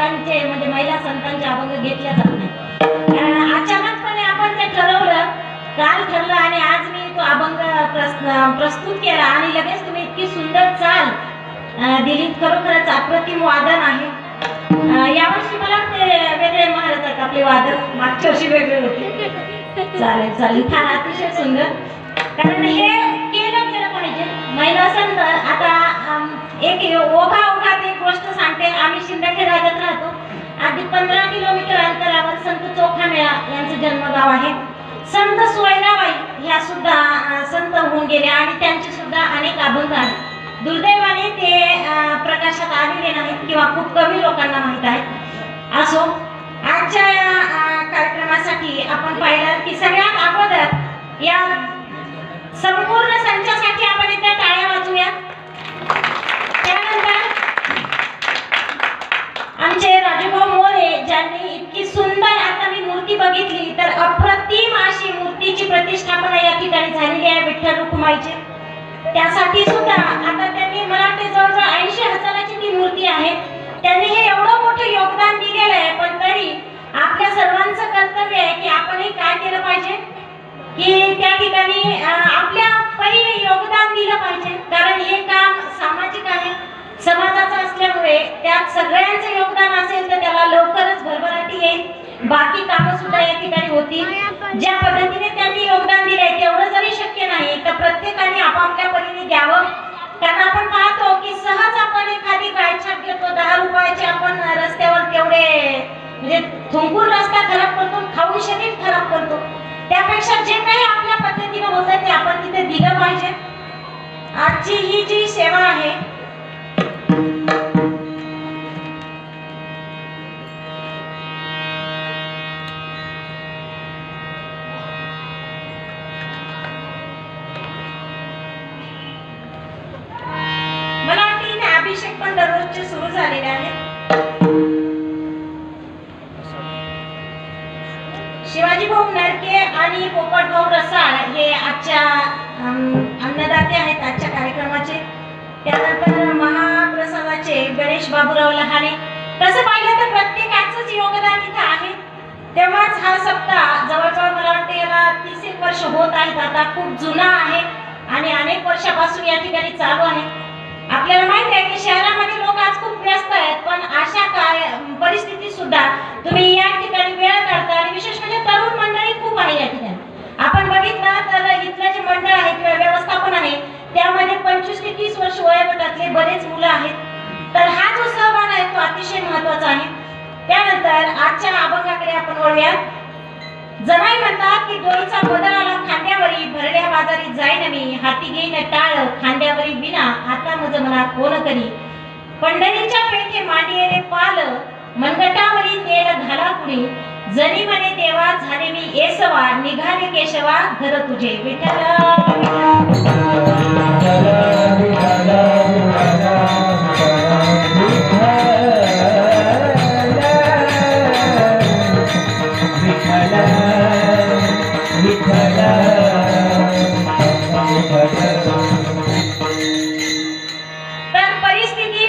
संतांचे म्हणजे महिला संतांचे अभंग घेतले जात नाही. कारण अचानकपणे आपण ते ठरवलं, काल ठरलं आणि आज मी तो अभंग प्रस्तुत केला आणि लगेच तुम्ही इतकी सुंदर चाल दिली. खरोखरच अप्रतिम वादन आहे. यावर्षी मला ते वेगळे महाराज आहेत आपले वादन, मागच्या वर्षी वेगळे होते. चालेल चालेल, फार अतिशय सुंदर. कारण हे केलं गेलं पाहिजे. महिला संत आता एक ओघात एक गोष्ट सांगते. आम्ही शिंदखेड राज्यात राहतो. अगदी 15 किलोमीटर अंतरावर संत चोखामेळा यांचं जन्मगाव आहे. संत सोयराबाई ह्या सुद्धा संत होऊन गेल्या आणि त्यांचे सुद्धा अनेक अभंग आहेत. दुर्दैवाने ते प्रकाशात आलेले नाहीत किंवा खूप कमी लोकांना माहीत आहेत. असो, आजच्या कार्यक्रमासाठी आपण पाहिलं की सगळ्यात अगोदर या संपूर्ण संचासाठी आपण इथे टाळ्या वाजवूया. त्यानंतर आमचे राजूभाऊ मोरे ज्यांनी इतकी सुंदर, आता मी मूर्ती बघितली तर अप्रतिम अशी मूर्तीची प्रतिष्ठापना या ठिकाणी झालेली आहे विठ्ठल रुक्माईची. त्यासाठी सुद्धा आता त्यांनी मला वाटते जवळजवळ 80,000ची ती मूर्ती आहे. त्यांनी हे एवढं मोठं योगदान दिलेलं आहे. पण तरी आपल्या सर्वांचं कर्तव्य आहे की आपणही काय केलं पाहिजे की त्या ठिकाणी आपल्या परीने योगदान दिलं पाहिजे. कारण हे काम सामाजिक आहे, समाजाचं असल्यामुळे त्यात सगळ्यांचं योगदान असेल तर त्याला लवकरच भरभराटी येईल. बाकी कामं सुद्धा या ठिकाणी होतील. ज्या पद्धतीने त्यांनी योगदान दिलंय तेवढं जरी शक्य नाही तर प्रत्येकाने आपापल्या परीने द्यावं. कारण आपण पाहतो की सहज आपण एखादी गायछाप घेतो, 10 रुपयाचे आपण रस्त्यावर तेवढे म्हणजे थुंकून रस्ता खराब करतो, खाऊन शरीर खराब करतो. त्यापेक्षा जे काही आपल्या पद्धतीने होतं ते आपण तिथे दिलं पाहिजे. आजची ही जी सेवा आहे पण दररोजचे सुरू झालेले आहे. शिवाजी भाऊ नरके आणि पोपटभाऊ रसाळ हे आजच्या अन्नदाते आहेत आजच्या कार्यक्रमाचे. त्यानंतर महाप्रसादाचे गणेश बाबूराव लहाने. तसं पाहिलं तर प्रत्येकाचंच योगदान इथं आहे. तेव्हाच हा सप्ताह जवळजवळ मला वाटते याला 30 वर्ष होत आहेत. आता खूप जुना आहे आणि अनेक वर्षापासून या ठिकाणी चालू आहे. आपल्याला माहिती आहे की शहरामध्ये लोक आज खूप व्यस्त आहेत, पण अशा परिस्थितीत सुद्धा तुम्ही या ठिकाणी वेळ काढता आणि विशेष म्हणजे तरुण मंडळी खूप आहे या ठिकाणी. आपण बघितलं तर इथलं जे मंडळ आहे किंवा व्यवस्थापन आहे त्यामध्ये 25 ते 30 वर्ष वयोगटातले बरेच मुलं आहेत. तर हा जो सहभाग आहे तो अतिशय महत्त्वाचा आहे. त्यानंतर आजच्या अभंगाकडे आपण वळूया. जनाई म्हणतात की डोईचा पदर आला खांद्यावरी, भरड्या बाजारी जाईन मी, हाती घेईन टाळ खांद्यावरी विना, आता मज मना कोण करी, पंढरीच्या पेठे मांडिये पाल, मनगटावरी तेल घाला कुणी, जनी म्हणे देवा झाले मी येसवा, निघाले केशवा घर तुझे. विठ्ठल तर परिस्थिती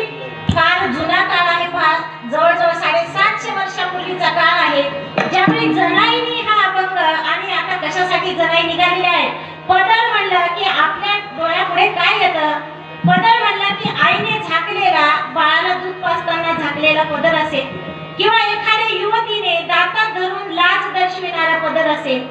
फार जुना काळ आहे. जवळजवळ 750 वर्षापूर्वीचा काळ आहे, ज्यामुळे जनाईनी हा अभंग. आणि आता कशासाठी जनाई निघालेली आहे? पदर म्हणलं की आपल्या डोळ्यापुढे काय येतं? पदर म्हणलं की आईने झाकलेला, बाळाला दूध पाजताना झाकलेला पदर असेल किंवा एखाद्या युवतीने दातात धरून लाज दर्शविणारा पदर असेल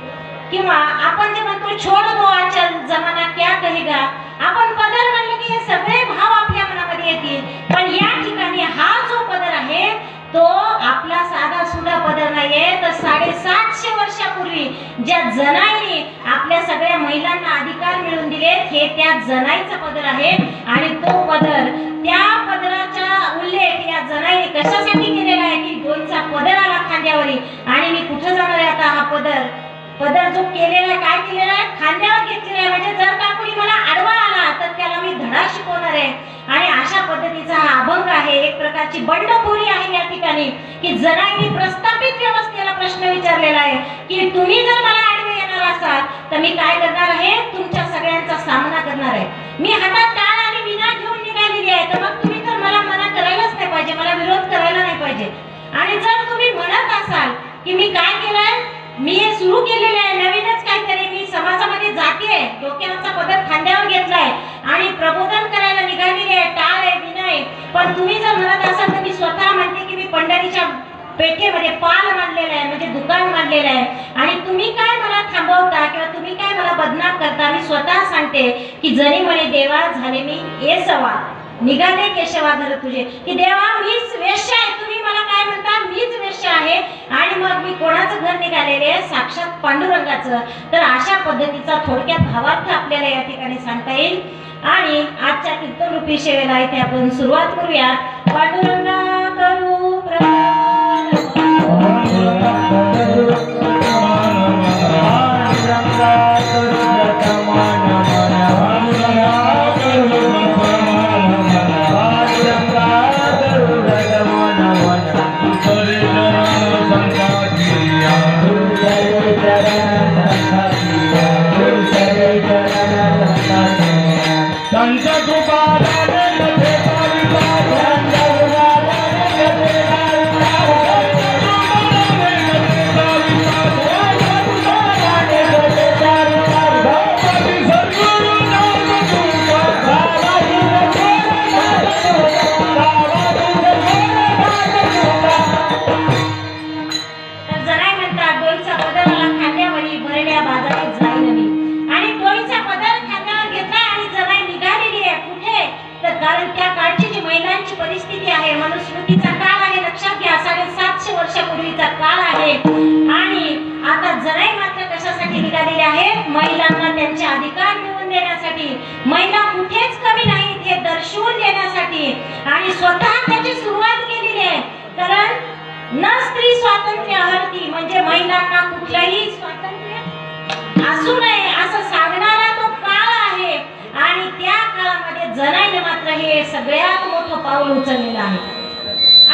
किंवा आपण जे म्हणतो छोड़ दो आंचल जमाना क्या कहेगा. आपण पदर म्हणलं की हे सगळे भाव आपल्या मनामध्ये येतील. पण या ठिकाणी हा जो पदर आहे तो आपला साधा सुधा पदर नाहीये, तर 750 वर्षापूर्वी ज्या जनाईने आपल्या सगळ्या महिलांना अधिकार मिळवून दिले हे त्या जनाईचा पदर आहे. आणि तो पदर, त्या पदराचा उल्लेख या जनाईने कशासाठी केलेला आहे की डोईचा पदर आला खांद्यावरी आणि मी कुठे जाणार आहे आता. हा पदर जो केलेला काय केलेला आहे? खांद्यावर घेतलेला आहे. म्हणजे जर का कोणी मला आडवा आला तर त्याला मी धडा शिकवणार आहे. आणि अशा पद्धतीचा हा अभंग आहे. एक प्रकारची बंडखोरी आहे या ठिकाणी की जनाईने प्रस्थापित व्यवस्थेला प्रश्न विचारलेला आहे की तुम्ही जर मला आडवे येणार असाल तर मी काय करणार आहे? तुमच्या सगळ्यांचा सामना करणार आहे. मी हातात टाळ आणि विना घेऊन निघालेली आहे. तर मग तुम्ही तर मला मना करायलाच नाही पाहिजे, मला विरोध करायला नाही पाहिजे. की मी काय केलंय, मी हे सुरू केलेलं आहे नवीनच काहीतरी, मी समाजामध्ये जाते, डोक्यावरचा पदर खांद्यावर घेतलाय आणि प्रबोधन करायला निघालेली आहे, टाळ आहे विनय. पण तुम्ही जर म्हणत असाल तर मी स्वतः म्हणते की मी पंढरीच्या पेठेमध्ये पाल मांडलेला आहे, म्हणजे दुकान मांडलेलं आहे, आणि तुम्ही काय मला थांबवता किंवा तुम्ही काय मला बदनाम करता. मी स्वतः सांगते की जरी म्हणे देवा झाले मी येसवा, निघाले केशवा घर तुझे, की देवा मीच वेश्या आहे, तुम्ही मला काय म्हणता, मीच वेश्या आहे, आणि मग मी कोणाचं घर निघालेले आहे, साक्षात पांडुरंगाचं. तर अशा पद्धतीचा थोडक्यात भावार्थ आपल्याला या ठिकाणी सांगता येईल. आणि आजच्या कीर्तन रूपी सेवेला इथे आपण सुरुवात करूया. पांडुरंगा करू महिलांना त्यांचे अधिकार मिळवून देण्यासाठी, महिला कुठेच कमी नाहीत हे दर्शवून देण्यासाठी, आणि स्वतः त्याची सुरुवात केलेली आहे. कारण न स्त्री स्वातंत्र्य हरती, म्हणजे महिलांना कुठलंही स्वातंत्र्य असू नये असं सांगणारा तो काळ आहे, आणि त्या काळामध्ये जनाईने मात्र हे सगळ्यात मोठं पाऊल उचललेलं आहे.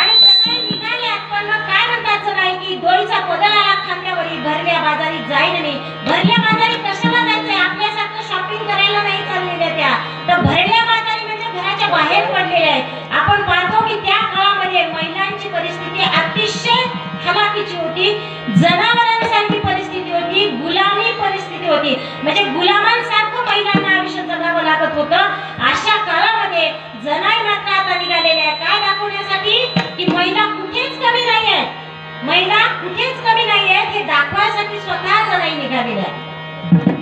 आणि जनाई निघाल्यात, पण मग काय म्हणतात जनाई की डोळीचा पदर आला खांद्यावरी, भरल्या बाजारी जाईन मी. भरल्या बाजारी कशाला जायचंय, आपल्यासारखं शॉपिंग करायला नाही चाललेल्या त्या, तर भरल्या बाजारी म्हणजे घराच्या बाहेर पडलेल्या आहेत. आपण पाहतो की त्या काळामध्ये महिलांची परिस्थिती अतिशय हलाखीची होती, जनावरांसारखी परिस्थिती होती, गुलामी परिस्थिती होती, म्हणजे गुलामांसारखं महिलांना आयुष्य जगावं लागत होतं. अशा काळामध्ये जनाई मात्र आता निघालेल्या आहे काय दाखवण्यासाठी, की महिला कुठेच कमी नाही आहेत, महिला कुठेच कमी नाही आहेत हे दाखवण्यासाठी स्वतः जनाई निघालेल्या आहे.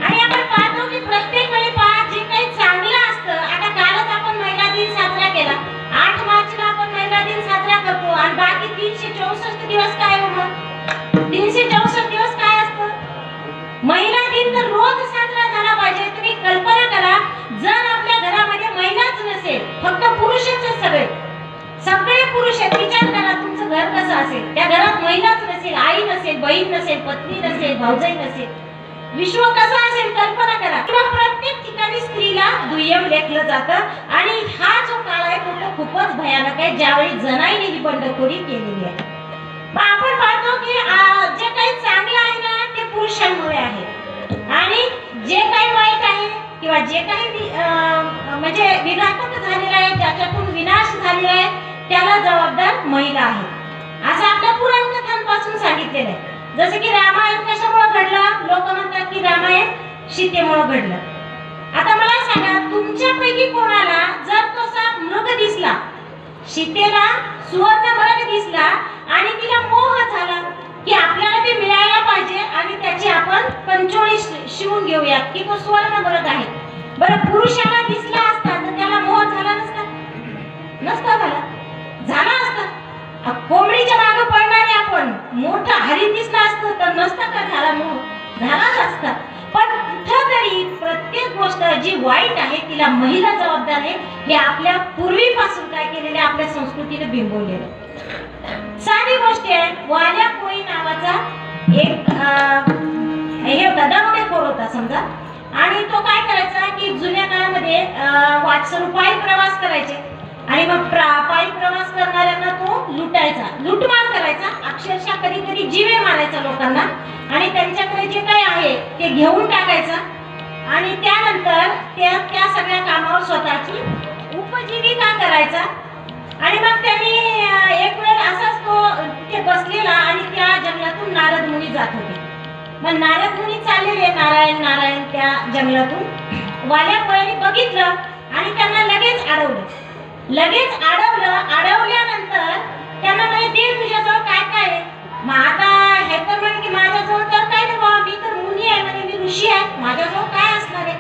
आणि आपण पाहतो की प्रत्येक वेळी जे काही चांगलं असतं, आता कालच आपण महिला दिन साजरा केला, 8 मार्चला आपण महिला दिन साजरा करतो, आणि बाकी 364 दिवस काय हो, मग 364 दिवस काय असतं. महिला दिन तर रोज साजरा झाला पाहिजे. तुम्ही कल्पना करा, जर आपल्या घरामध्ये महिलाच नसेल, फक्त पुरुषच सगळे पुरुष आहेत, विचार करा तुमचं घर कसं असेल. त्या घरात महिलाच नसेल, आई नसेल, बहीण नसेल, पत्नी नसेल, भाऊजाई नसेल, विश्व कसं असेल कल्पना करा. प्रत्येक ठिकाणी स्त्रीला दुय्यम लेखलं जातं, आणि हा जो काळ आहे तो खूपच भयानक आहे, ज्यावेळी जनाईने ही बंडखोरी केलेली आहे. आपण पाहतो की जे काही चांगलं आहे ना ते पुरुषांमुळे आहे, आणि जे काही वाईट आहे किंवा जे काही म्हणजे विघातक झालेलं आहे, ज्याच्यातून विनाश झालेला आहे, त्याला जबाबदार महिला आहे, असं आपल्या पुराण कथांपासून सांगितलेलं आहे. जसं की रामायण कशामुळे घडलं, लोक म्हणतात की रामायण सीतेमुळे घडलं. आता मला सांगा, तुमच्यापैकी कोणाला जर तसा मृग दिसला, सीतेला सुवर्ण मृग दिसला, आणि तिला मोह झाला की आपल्याला ते मिळायला पाहिजे, आणि त्याची आपण पंचोळी शिवून घेऊया की तो सुवर्ण मृग आहे. बरं, पुरुषाला दिसला असता तर त्याला मोह झाला नसता झाला असता. कोंबडीच्या मागे पडणारे आपण मोठा हरिण दिसला असतं तर नसता का झाला, मोह झालाच असता. पण कुठेतरी प्रत्येक गोष्ट जी वाईट आहे तिला महिला जबाबदार आहे, हे आपल्या पूर्वीपासून काय केलेले आपल्या संस्कृतीने बिंबवलेलं. साधी गोष्ट आहे, वाल्या कोळी नावाचा एक हे ददामुडेखोर होता समजा, आणि तो काय करायचा की जुन्या काळामध्ये वाटसरू पायी प्रवास करायचे, आणि मग पायी प्रवास करणाऱ्यांना तो लुटायचा, लुटमार करायचा, अक्षरशः कधी कधी जीवे मारायचा लोकांना, आणि त्यांच्याकडे जे काही आहे ते घेऊन टाकायचा, आणि त्यानंतर त्या सगळ्या कामावर स्वतःची उपजीविका करायचा. आणि मग त्यांनी एक वेळ असाच तो तिथे बसलेला आणि त्या जंगलातून जात होते. मग नारद मुनी चाललेले नारायण नारायण त्या जंगलातून. वाल्या कोळ्याने बघितलं आणि त्यांना लगेच अडवल्यानंतर त्यांना म्हणे दे तुझ्याजवळ काय काय आहे. मग आता हे तर म्हणे की माझ्याजवळ तर काय नाही बाबा, मी तर मुनी आहे, म्हणे मी ऋषी आहे, माझ्याजवळ काय असणार आहे.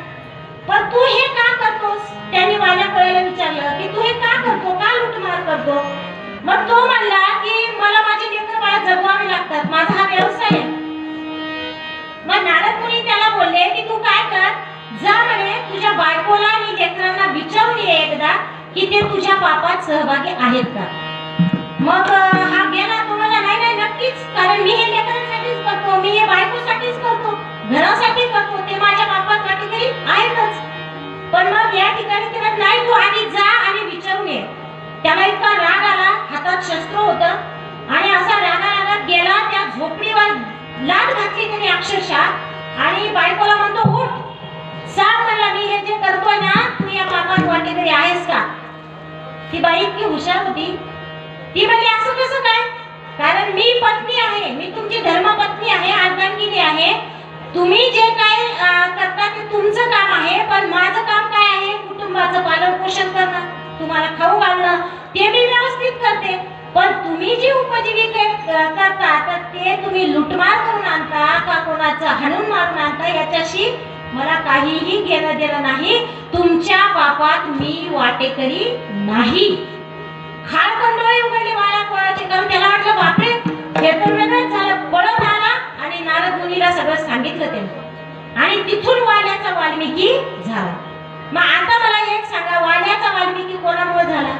पण तू हे का करतोस. त्यांनी वाल्या कोळ्याला विचारलं की तू हे का करतो, का लुटमार करतो. मग तो म्हणला की मला माझे लेकर बाळ जगवावे लागतात, माझा हा व्यवसाय आहे. मग नारद मुनी त्याला बोलले की तू काय कर, जा म्हणे तुझ्या बायकोला आणि लेकरांना विचारून ये एकदा की ते तुझ्या पापात सहभागी आहेत का. मग हा गेला. तो म्हणला नाही नाही नक्कीच, कारण मी हे लेकरांसाठीच करतो, मी हे बायकोसाठीच करतो, घरासाठी करतो, ते माझ्या पापात वाटेकरी आहेतच. पण मग या ठिकाणी त्याला नाही, तू आधी जा आणि विचारून ये. त्याला इतका राग आला, हातात शस्त्र होतं आणि असा रागारागात गेला त्या झोपडीवर लाट घातली त्याने अक्षरशः आणि बायकोला म्हणतो उठ, सांग मला मी हे जे करतोय ना, तू या पापात वाटेकरी आहेस का. ती बाई इतकी हुशार होती, ती म्हणली असं कसं काय, कारण मी पत्नी आहे, मी तुमची धर्मपत्नी आहे, अर्धांगिनी आहे, तुम्ही जे काय करता ते तुमचं काम आहे, पण माझं काम काय आहे, कुटुंबाचं पालन पोषण करणं, तुम्हाला खाऊ घालणं, ते मी व्यवस्थित करते. पण तुम्ही जी उपजीविका करता तर ते तुम्ही लुटमार करून आणता का कोणाचं हाणून मारून आणता, याच्याशी मला काहीही घेणं देणं नाही, तुमच्या पापात मी वाटेकरी नाही. खाडखंडोळे उघडले वाल्या कोळ्याचे, कारण त्याला वाटलं बापरे हे तर वेगळंच झालं. पळत आला आणि नारद मुनीला सगळं सांगितलं त्यांनी आणि तिथून वाल्याचा वाल्मिकी झाला. मग आता मला एक सांगा, वाल्याचा वाल्मिकी कोणामुळे झाला.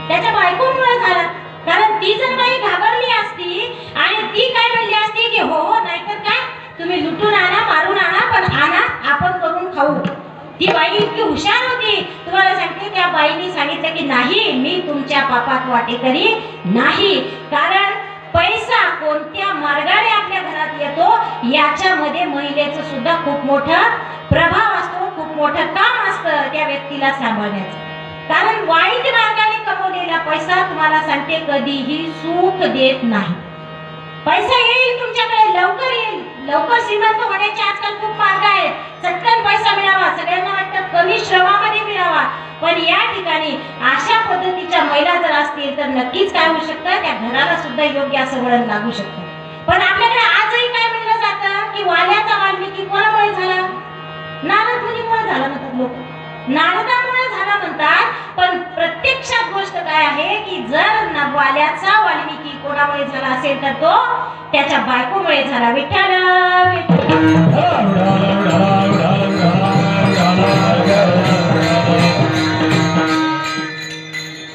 त्याच्या बायकोमुळे झाला. कारण ती जर बाई घाबरली असती आणि ती काय म्हणली असती की हो हो नाहीतर काय तुम्ही लुटून आणा, मारून आणा, पण आणा आपण करून खाऊ. ती बाई इतकी हुशार होती, तुम्हाला सांगते त्या बाईने सांगितलं की नाही मी तुमच्या पापात वाटेकरी नाही. कारण पैसा कोणत्या मार्गाने आपल्या घरात येतो याच्यामध्ये महिलेचं सुद्धा खूप मोठा प्रभाव असतो, खूप मोठं काम असतं त्या व्यक्तीला सांभाळण्याचं. कारण वाईट मार्गाने कमवलेला पैसा तुम्हाला सांगते कधीही सुख देत नाही. पैसा येईल तुमच्याकडे, लवकर येईल, लवकर श्रीमंत होण्याचे आजकाल खूप मार्ग आहेत. चटकन पैसा मिळावा, सगळ्यांना वाटतं कमी श्रमामध्ये मिळावा, पण या ठिकाणी अशा पद्धतीच्या महिला जर असतील तर नक्कीच काय होऊ शकतं, त्या घराला सुद्धा योग्य असं वळण लागू शकतं. पण आपल्याकडे आजही काय म्हणलं जातं की वाल्याचा वाल्मिकी कोणामुळे झाला, नारद मुनीमुळे झाला म्हणतात लोक, नारदामुळे झाला म्हणतात. पण प्रत्यक्षात गोष्ट काय आहे की जर वाल्याचा वाल्मिकी कोणामुळे झाला असेल तर तो त्याच्या बायकोमुळे झाला. विठ्ठल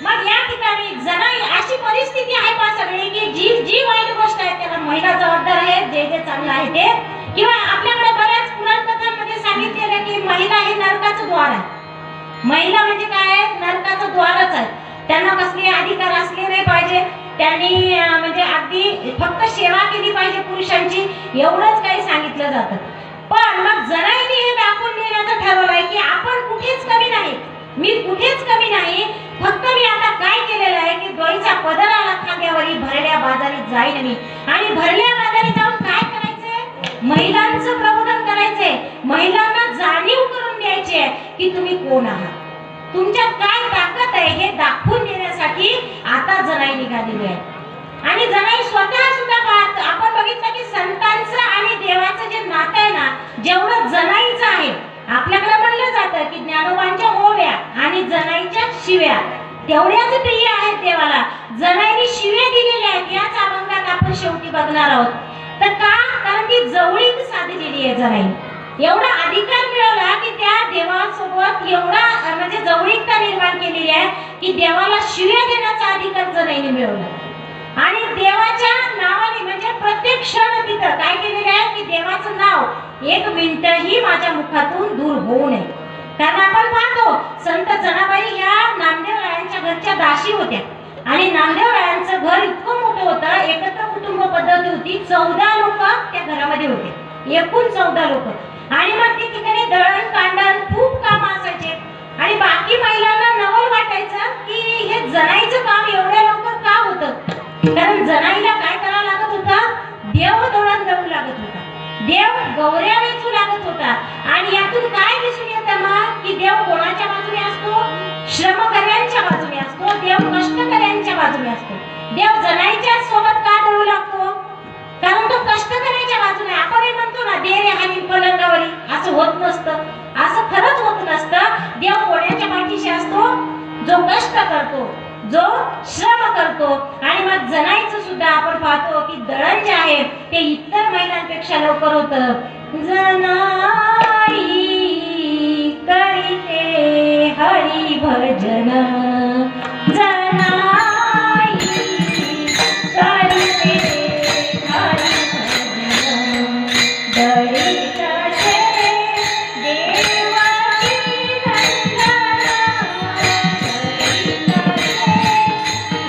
मग या ठिकाणी जनाई अशी परिस्थिती आहे पा सगळी की जी जी वाईट गोष्ट आहे त्याला महिला जबाबदार आहे, जे जे चांगलं आहे ते. किंवा आपल्याकडे बऱ्याच पुराण कथांमध्ये सांगितलेलं की महिला हे नरकाचं द्वार आहे. महिला म्हणजे काय, नरकाचं द्वारच आहे. त्यांना कसले अधिकार असले नाही पाहिजे, त्यांनी म्हणजे अगदी फक्त सेवा केली पाहिजे पुरुषांची, एवढंच काही सांगितलं जातं. पण मग जनाईने हे दाखवून देण्याचं ठरवलंय की आपण कुठेच कमी नाही, मी कुठेच कमी नाही, फक्त मी आता काय केलेलं आहे की डोईचा पदर आला खांद्यावरी, भरल्या बाजारी जाईन मी आणि भरल्या बाजारी जाऊन काय करायचंय, महिलांचं प्रबोधन करायचंय, महिलांना जाणीव करून द्यायची आहे की तुम्ही कोण आहात, तुमच्यात काय ताकद आहे हे दाखवून देण्यासाठी आता जनाई निघालेली आहे. आणि जनाई स्वतः सुद्धा आपण बघितलं की संतांचं आणि देवाचं जे नातं आहे ना, जेवढं जनाईचं आहे, आपल्याकडे म्हणलं जातं की ज्ञानोबांच्या ओव्या आणि जनाईच्या शिव्या तेवढ्याच प्रिय आहेत देवाला. जनाईने शिव्या दिलेल्या आहेत, याच अभंगात आपण शेवटी बघणार आहोत. तर का, कारण ती जवळीक साधलेली आहे जनाई, एवढा अधिकार मिळवला की त्या देवासोबत एवढा म्हणजे जवळीकता निर्माण केलेली आहे की देवाला शिव्या देण्याचा अधिकार जनाईने मिळवला. आणि देवाच्या नावाने म्हणजे प्रत्येक क्षण तिथं काय केलेलं आहे की देवाचं नाव एक मिनिटही माझ्या मुखातून दूर होऊ नये. कारण आपण पाहतो संत जनाबाई ह्या नामदेवरायांच्या घरच्या दासी होत्या आणि नामदेवरायांचं घर इतकं मोठं होतं, एकत्र कुटुंब पद्धती होती, 14 लोक त्या घरामध्ये होते, एकूण 14 लोक. आणि मग ते ठिकाणी दळण कांडण खूप काम असायचे आणि बाकी महिलांना नवल वाटायचं की हे जनाईचं काम एवढ्या लवकर का होतं. कारण जनाईला काय करावं लागत होतं, देव गौऱ्या वेचू लागत होता. आणि यातून काय दिसून येतं मग की देव कोणाच्या बाजूने असतो? श्रमकर्त्यांच्या बाजूने असतो. देव कष्टकर्त्यांच्या बाजूने असतो. देव जनाईच्या सोबत का दळू लागतो? कारण तो कष्टकर्त्याच्या बाजूने. आपणही म्हणतो ना, दे रे हानी पलंगावरी. असं होत नसतं, असं खरंच होत नसतं. देव कोणाच्या पाठीशी असतो? जो कष्ट करतो, जो श्रम करतो. आणि मग जनाईचं सुद्धा आपण पाहतो की दळण जे आहे ते इतर महिलांपेक्षा लवकर होतं. जनाई करीते हरी भजन, जनाई करीते हरी भजन, दळीत से देवाची नंदना,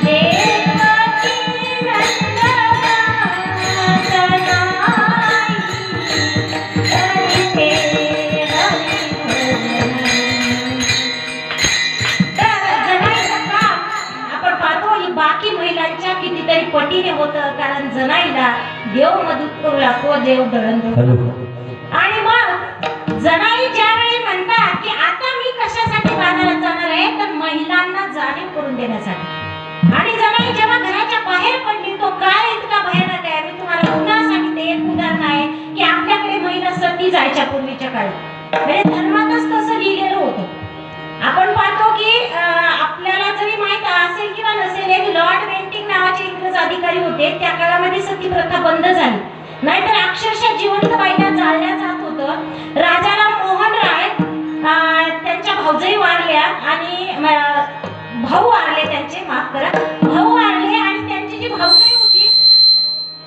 देवाची नंदना, जनाई करीते हरी भजन. तर जनाईचं काम आपण पाहतो ही बाकी महिलांच्या कितीतरी पटीने होतं. कारण जनाईला देव मदत करू लागतो, देव दळण दळतो. आणि मग जनाई ज्यावेळी म्हणतात की आता मी कशासाठी बाजारात जाणार आहे, तर महिलांना जाणीव करून देण्यासाठी. आणि जनाई जेव्हा घराच्या बाहेर पडली, तो काळ इतका भयानक आहे. मी तुम्हाला पुन्हा सांगते, एक उदाहरण आहे की आपल्याकडे महिला सती जायच्या पूर्वीच्या काळी. म्हणजे धर्मातच तसं लिहिलेलं होतं. आपण पाहतो की आपल्याला जरी माहित असेल किंवा नसेल, एक लॉर्ड बेंटिंग नावाचे इंग्रज अधिकारी होते. त्या काळामध्ये सती प्रथा बंद झाली, नाहीतर अक्षरशः जिवंत बाईला जाळल्या जात होतं. राजाराम मोहन राय त्यांच्या भाऊजाई वारल्या आणि भाऊ वारले त्यांचे, माफ करा, भाऊ वारले. आणि त्यांची जी भाऊजाई होती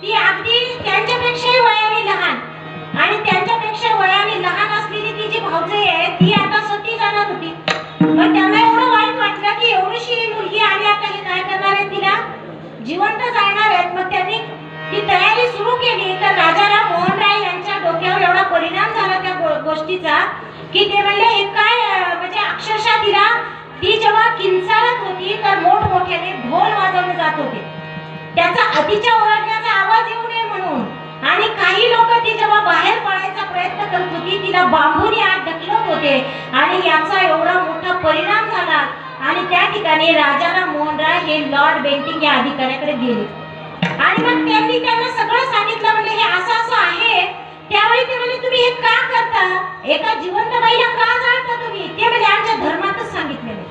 ती अगदी त्यांच्यापेक्षाही वयाने लहान. आणि त्यांच्यापेक्षा वयाने लहान असलेली ती जी भाऊजाई आहे ती आता सती जाणार होती. मग त्यांना एवढं वाईट वाटलं की एवढीशी मुलगी आणि आता हे काय करणार आहे, तिला जिवंत जाळणार आहेत. मग त्यांनी ती तयारी सुरू केली. तर राजाराम मोहन राय यांच्या डोक्यावर एवढा परिणाम झाला त्या गोष्टीचा की ते म्हणले हे काय, म्हणजे अक्षरशः तिला, ती जेव्हा किंचाळत होती तर मोठमोठ्याने ढोल वाजवले जात होते, त्याचा अतिच्या ओरडण्याचा आवाज येऊ नये म्हणून. आणि काही लोक ती जेव्हा बाहेर पडायचा प्रयत्न करत होती तिला बांबूने आत ढकलत होते. आणि याचा एवढा मोठा परिणाम झाला. आणि त्या ठिकाणी राजाराम मोहन राय हे लॉर्ड बेंटिंग या अधिकाऱ्याकडे गेले. आणि मग त्यांनी त्यांना सगळं सांगितलं. म्हणजे हे असं असं आहे. त्यावेळी ते म्हणजे तुम्ही हे का करता, एका जिवंत बाईला का जाळता तुम्ही? ते म्हणजे आमच्या धर्मातच सांगितलेलं,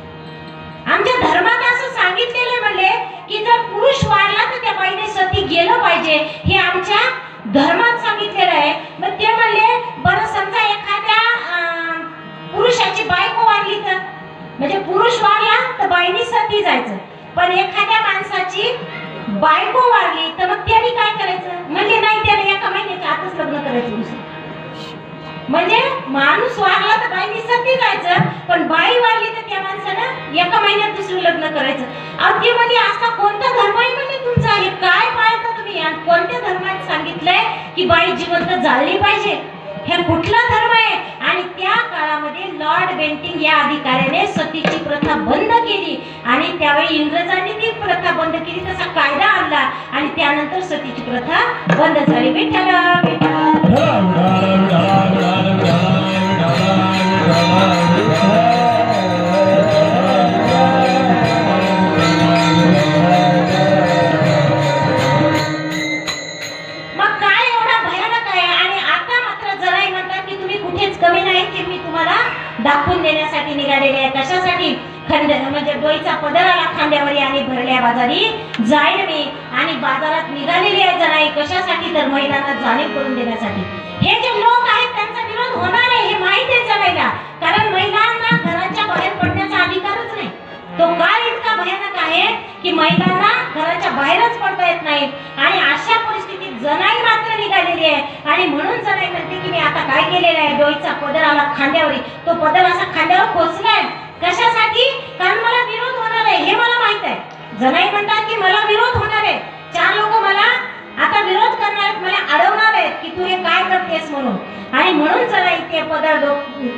आमच्या धर्मात असं सांगितलेलं म्हणले की जर पुरुष वारला तर त्या बाईने सती गेलं पाहिजे, हे आमच्या धर्मात सांगितलेलं आहे. मग ते म्हणले बरं समजा एखाद्या पुरुषाची बायको वारली तर, म्हणजे पुरुष वारला तर बाईने सती जायचं. पण एखाद्या माणसाची बायको वारली तर मग त्यांनी काय करायचं? म्हणजे नाही, त्याने एका महिन्याच्या आतच लग्न करायचं दुसरं. म्हणजे माणूस वारला तर बाईने सती जायचं, पण बाई वारली तर त्या माणसानं एका महिन्यात दुसरं लग्न करायचं. अगदी म्हणजे असा कोणता धर्म आहे म्हणजे तुमचा? हे काय पाळता तुम्ही? आणि कोणत्या धर्मात सांगितलंय की बाई जिवंत जाळली पाहिजे? हे कुठला धर्म आहे? आणि त्या काळामध्ये लॉर्ड बेंटिंग या अधिकाऱ्याने सतीची प्रथा बंद केली. आणि त्यावेळी इंग्रजांनी ती प्रथा बंद केली, तसा कायदा आणला आणि त्यानंतर सतीची प्रथा बंद झाली. विठ्ठल दाखवून देण्यासाठी निघालेले आहे. कशासाठी? म्हणजे डोईचा पदराला खांद्यावरी आणि भरल्या बाजारी जाईल मी. आणि बाजारात निघालेली आहे जनाई कशासाठी? तर महिलांना जाणीव करून देण्यासाठी. हे जे लोक आहेत त्यांचा विरोध होणार आहे हे माहिती आहे जनाईला, कारण महिलांना घराच्या बाहेर पडण्याचा अधिकारच नाही. तो काळ इतका भयानक आहे की महिलांना घराच्या बाहेरच पडता येत नाही. आणि अशा परिस्थितीत जनाई मात्र निघालेली आहे. आणि म्हणून जनाई म्हणते की मी आता काय केलेलं आहे, डोईचा पदर आला खांद्यावरी, तो पदर असा खांद्यावर खोचलाय. कशासाठी? कारण मला विरोध होणार आहे हे मला माहित आहे. जनाई म्हणतात की मला विरोध होणार आहे, चार लोक मला आता विरोध करणार आहेत, मला अडवणार आहेत की तू हे काय करतेस म्हणून. आणि म्हणून जनाई ते पदर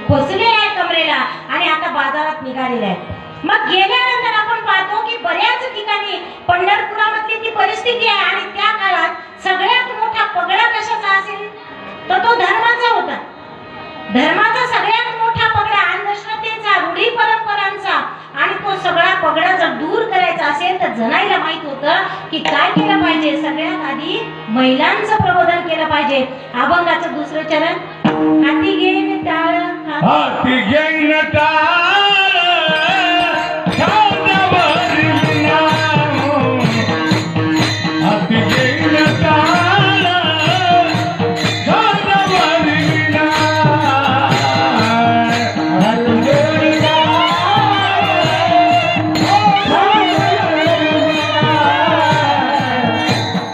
खोचलेले आहे कमरेला आणि आता बाजारात निघालेले आहे. मग गेल्यानंतर आपण पाहतो की बऱ्याच ठिकाणी पंढरपुरामधली ती परिस्थिती आहे. आणि त्या काळात सगळ्यात मोठा पगडा कशाचा असेल? तो धर्माचा होता. धर्माचा सगळ्यात मोठा पगडा अंधश्रद्धेचा, रूढी परंपरांचा, आणि तो सगळा पगडा जर दूर करायचा असेल तर जनाईला माहित होतं की काय केलं पाहिजे. सगळ्यात आधी महिलांचं प्रबोधन केलं पाहिजे. अभंगाचं दुसरं चरण, हाती घेईन टाळ, हाती घेईन टाळ, छातावरी नाव. हाती घेईन टाळ, छातावरी नाव.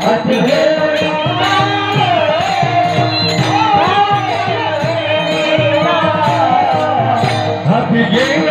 हाती घेईन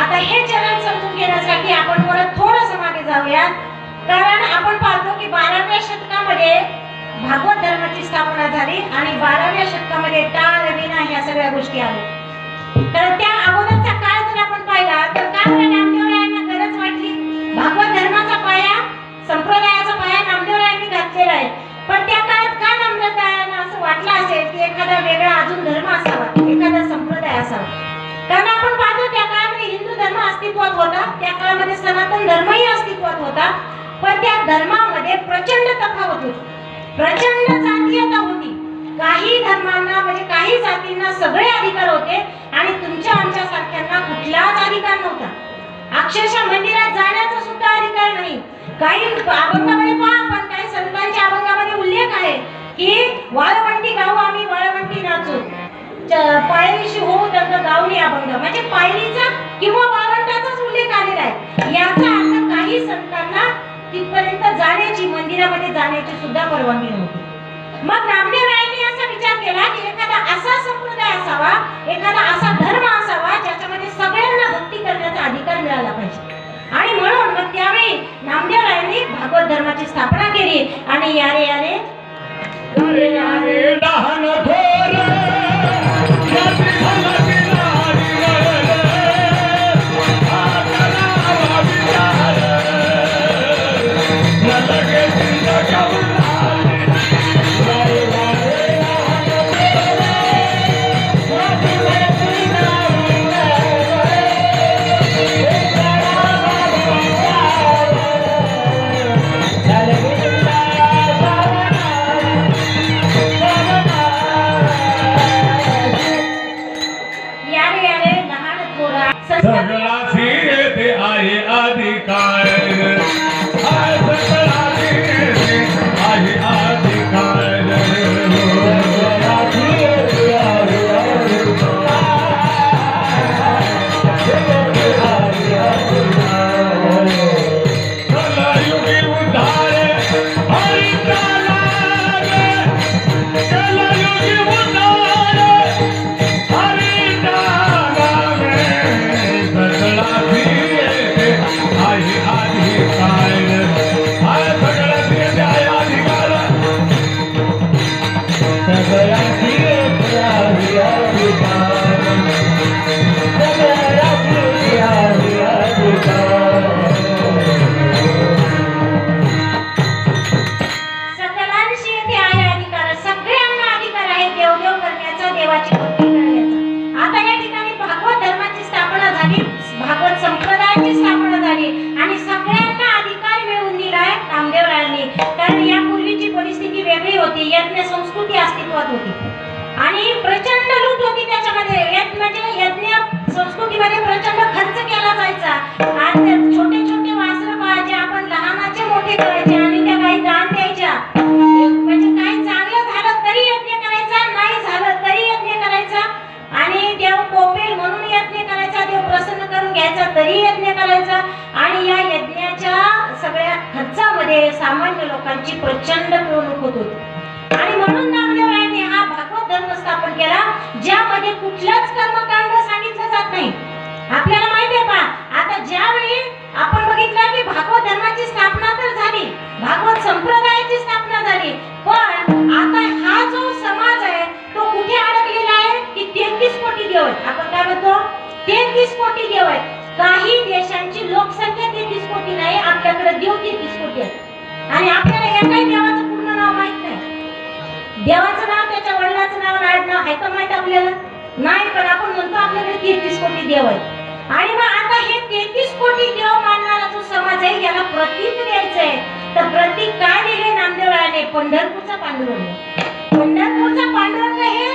आता हे चरण समजून घेण्यासाठी आपण परत थोडंसं मागे जाऊयात. कारण आपण पाहतो की 12व्या शतकामध्ये भागवत धर्माची स्थापना झाली आणि 12व्या शतकामध्ये टाळ, वीणा ह्या सगळ्या गोष्टी आल्या. तर त्या अगोदरचा काळ जर आपण पाहिला तर का नामदेवरायांना गरज वाटली? भागवत धर्माचा पाया, संप्रदायाचा पाया नामदेवरायांनी घातलेला आहे. पण त्या काळात का नामदेवरायांना असं वाटलं असेल की एखादा वेगळा अजून धर्म असावा, एखादा संप्रदाय असावा? कारण आपण पाहतो त्या काळामध्ये हिंदू धर्म अस्तित्वात होता, त्या काळामध्ये सनातन धर्मही अस्तित्वात होता. पण त्या धर्मामध्ये प्रचंड तफावत होती, प्रचंड जातीयता होती. काही धर्मांना म्हणजे काही जातींना सगळे अधिकार होते आणि तुमच्या आमच्या सारख्यांना कुठलाच अधिकार नव्हता. अक्षरशः मंदिरात जाण्याचा सुद्धा अधिकार नाही. काही अभंगामध्ये पहा, पण काही संतांच्या अभंगामध्ये उल्लेख आहे की वाळवंटी गाऊ आम्ही वाळवंटी नाचू, पायरीशी होऊ दंग गावणी अभंग, म्हणजे पायरीचा किंवा वाळवंटाचाच उल्लेख आलेला आहे. याचा अर्थ काही संतांना तिथपर्यंत जाण्याची, मंदिरामध्ये जाण्याची सुद्धा परवानगी नव्हती. मग नामदेवरायांनी असा विचार केला की एखादा असा संप्रदाय असावा, एखादा असा धर्म असावा ज्याच्यामध्ये सगळ्यांना भक्ती करण्याचा अधिकार मिळाला पाहिजे. आणि म्हणून मग त्यावेळी नामदेवरायांनी भागवत धर्माची स्थापना केली. आणि यारे यारे लहान थोर सगळाशी येते आहे अधिकार हाय सगळाशी येते आहे अधिकार सगळाशी येते आहे अधिकार कलयुगी उद्धार हरिचा नाद कलयुगी उद्धार हरिचा नाद सगळाशी येते आहे अधिकार हाय सगळाशी येते आहे अधिकार सगळाशी येते आहे अधिकार सगळाशी येते आहे अधिकार सकलांशी येथे आहे अधिकार. सगळ्यांना अधिकार आहे देवदेव करण्याचा, देवाची भक्ती करण्याचा. आता या ठिकाणी भागवत धर्माची स्थापना झाली, भागवत संप्रदायाची स्थापना झाली आणि सगळ्यांना अधिकार मिळवून दिलाय नामदेवरायांनी. कारण यापूर्वीची परिस्थिती वेगळी होती. यज्ञ संस्कृती अस्तित्वात होती आणि प्रचंड लूट होती त्याच्यामध्ये. म्हणजे यज्ञ संस्कृतीमध्ये प्रचंड खर्च केला जायचा आणि छोटे छोटे वासरं जे आपण लहानाचे मोठे करायचे आणि त्या काही दान द्यायच्या. म्हणजे काही चांगलं झालं तरी यज्ञ करायचा, नाही झालं तरी यज्ञ करायचा आणि देव कोपेल म्हणून यज्ञ करायचा, देव प्रसन्न करून घ्यायचा तरी यज्ञ करायचा. आणि या यज्ञाच्या सगळ्या खर्चामध्ये सामान्य लोकांची प्रचंड पिळवणूक होत होती. आणि म्हणून नामदेवरायांनी हा भागवत धर्म स्थापन केला, ज्यामध्ये कुठलंच कर्मकांड सांगितलं जात नाही. आपल्याला माहिती आहे पहा, आता ज्यावेळी आपण बघितलं की भागवत धर्माची स्थापना तर झाली, भागवत संप्रदायाची स्थापना झाली, पण आता हा जो समाज आहे तो कुठे अडकलेला आहे की 33 कोटी देव आहेत. आपण काय म्हणतो 33 कोटी देव आहेत. काही देशांची लोकसंख्या 33 कोटी नाही, आपल्याकडे देव 33 कोटी आहेत आणि आपल्याला एकाही देवाचं पूर्ण नाव माहित नाही. देवाचं नाव, त्याच्या वडिलाचं नाव, नाव आहे का माहित आपल्याला नाही, पण आपण म्हणतो आपल्याकडे 33 कोटी देव आहेत. आणि मग आता हे 33 कोटी देव मानणारा जो समाज आहे याला प्रतीक द्यायचंय, तर प्रतीक काय दिले नामदेवरायाने? पंढरपूरचा पांडुरंग. पंढरपूरचा पांडुरंग हे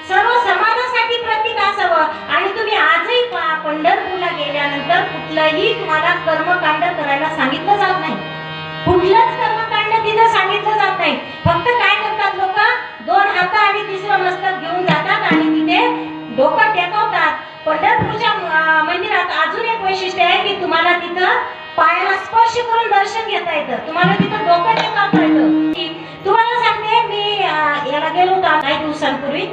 सर्व समाजासाठी प्रतीक असावं. आणि तुम्ही आजही पहा, पंढरपूरला गेल्यानंतर कुठलंही तुम्हाला कर्मकांड करायला सांगितलं जात नाही. कुठलंच कर्मकांड तिथं सांगितलं जात नाही. फक्त काय करतात लोक, 2 हात आणि तिसरं मस्तक घेऊन जातात आणि तिथे डोकं टेकवतात. पंढरपूरच्या मंदिरात अजून एक वैशिष्ट्य आहे की तुम्हाला तिथं पायाला स्पर्श करून दर्शन घेता येतं, तुम्हाला तिथं डोकं टेकवता येतं. तुम्हाला सांगते, मी याला गेलो होतो काही दिवसांपूर्वी,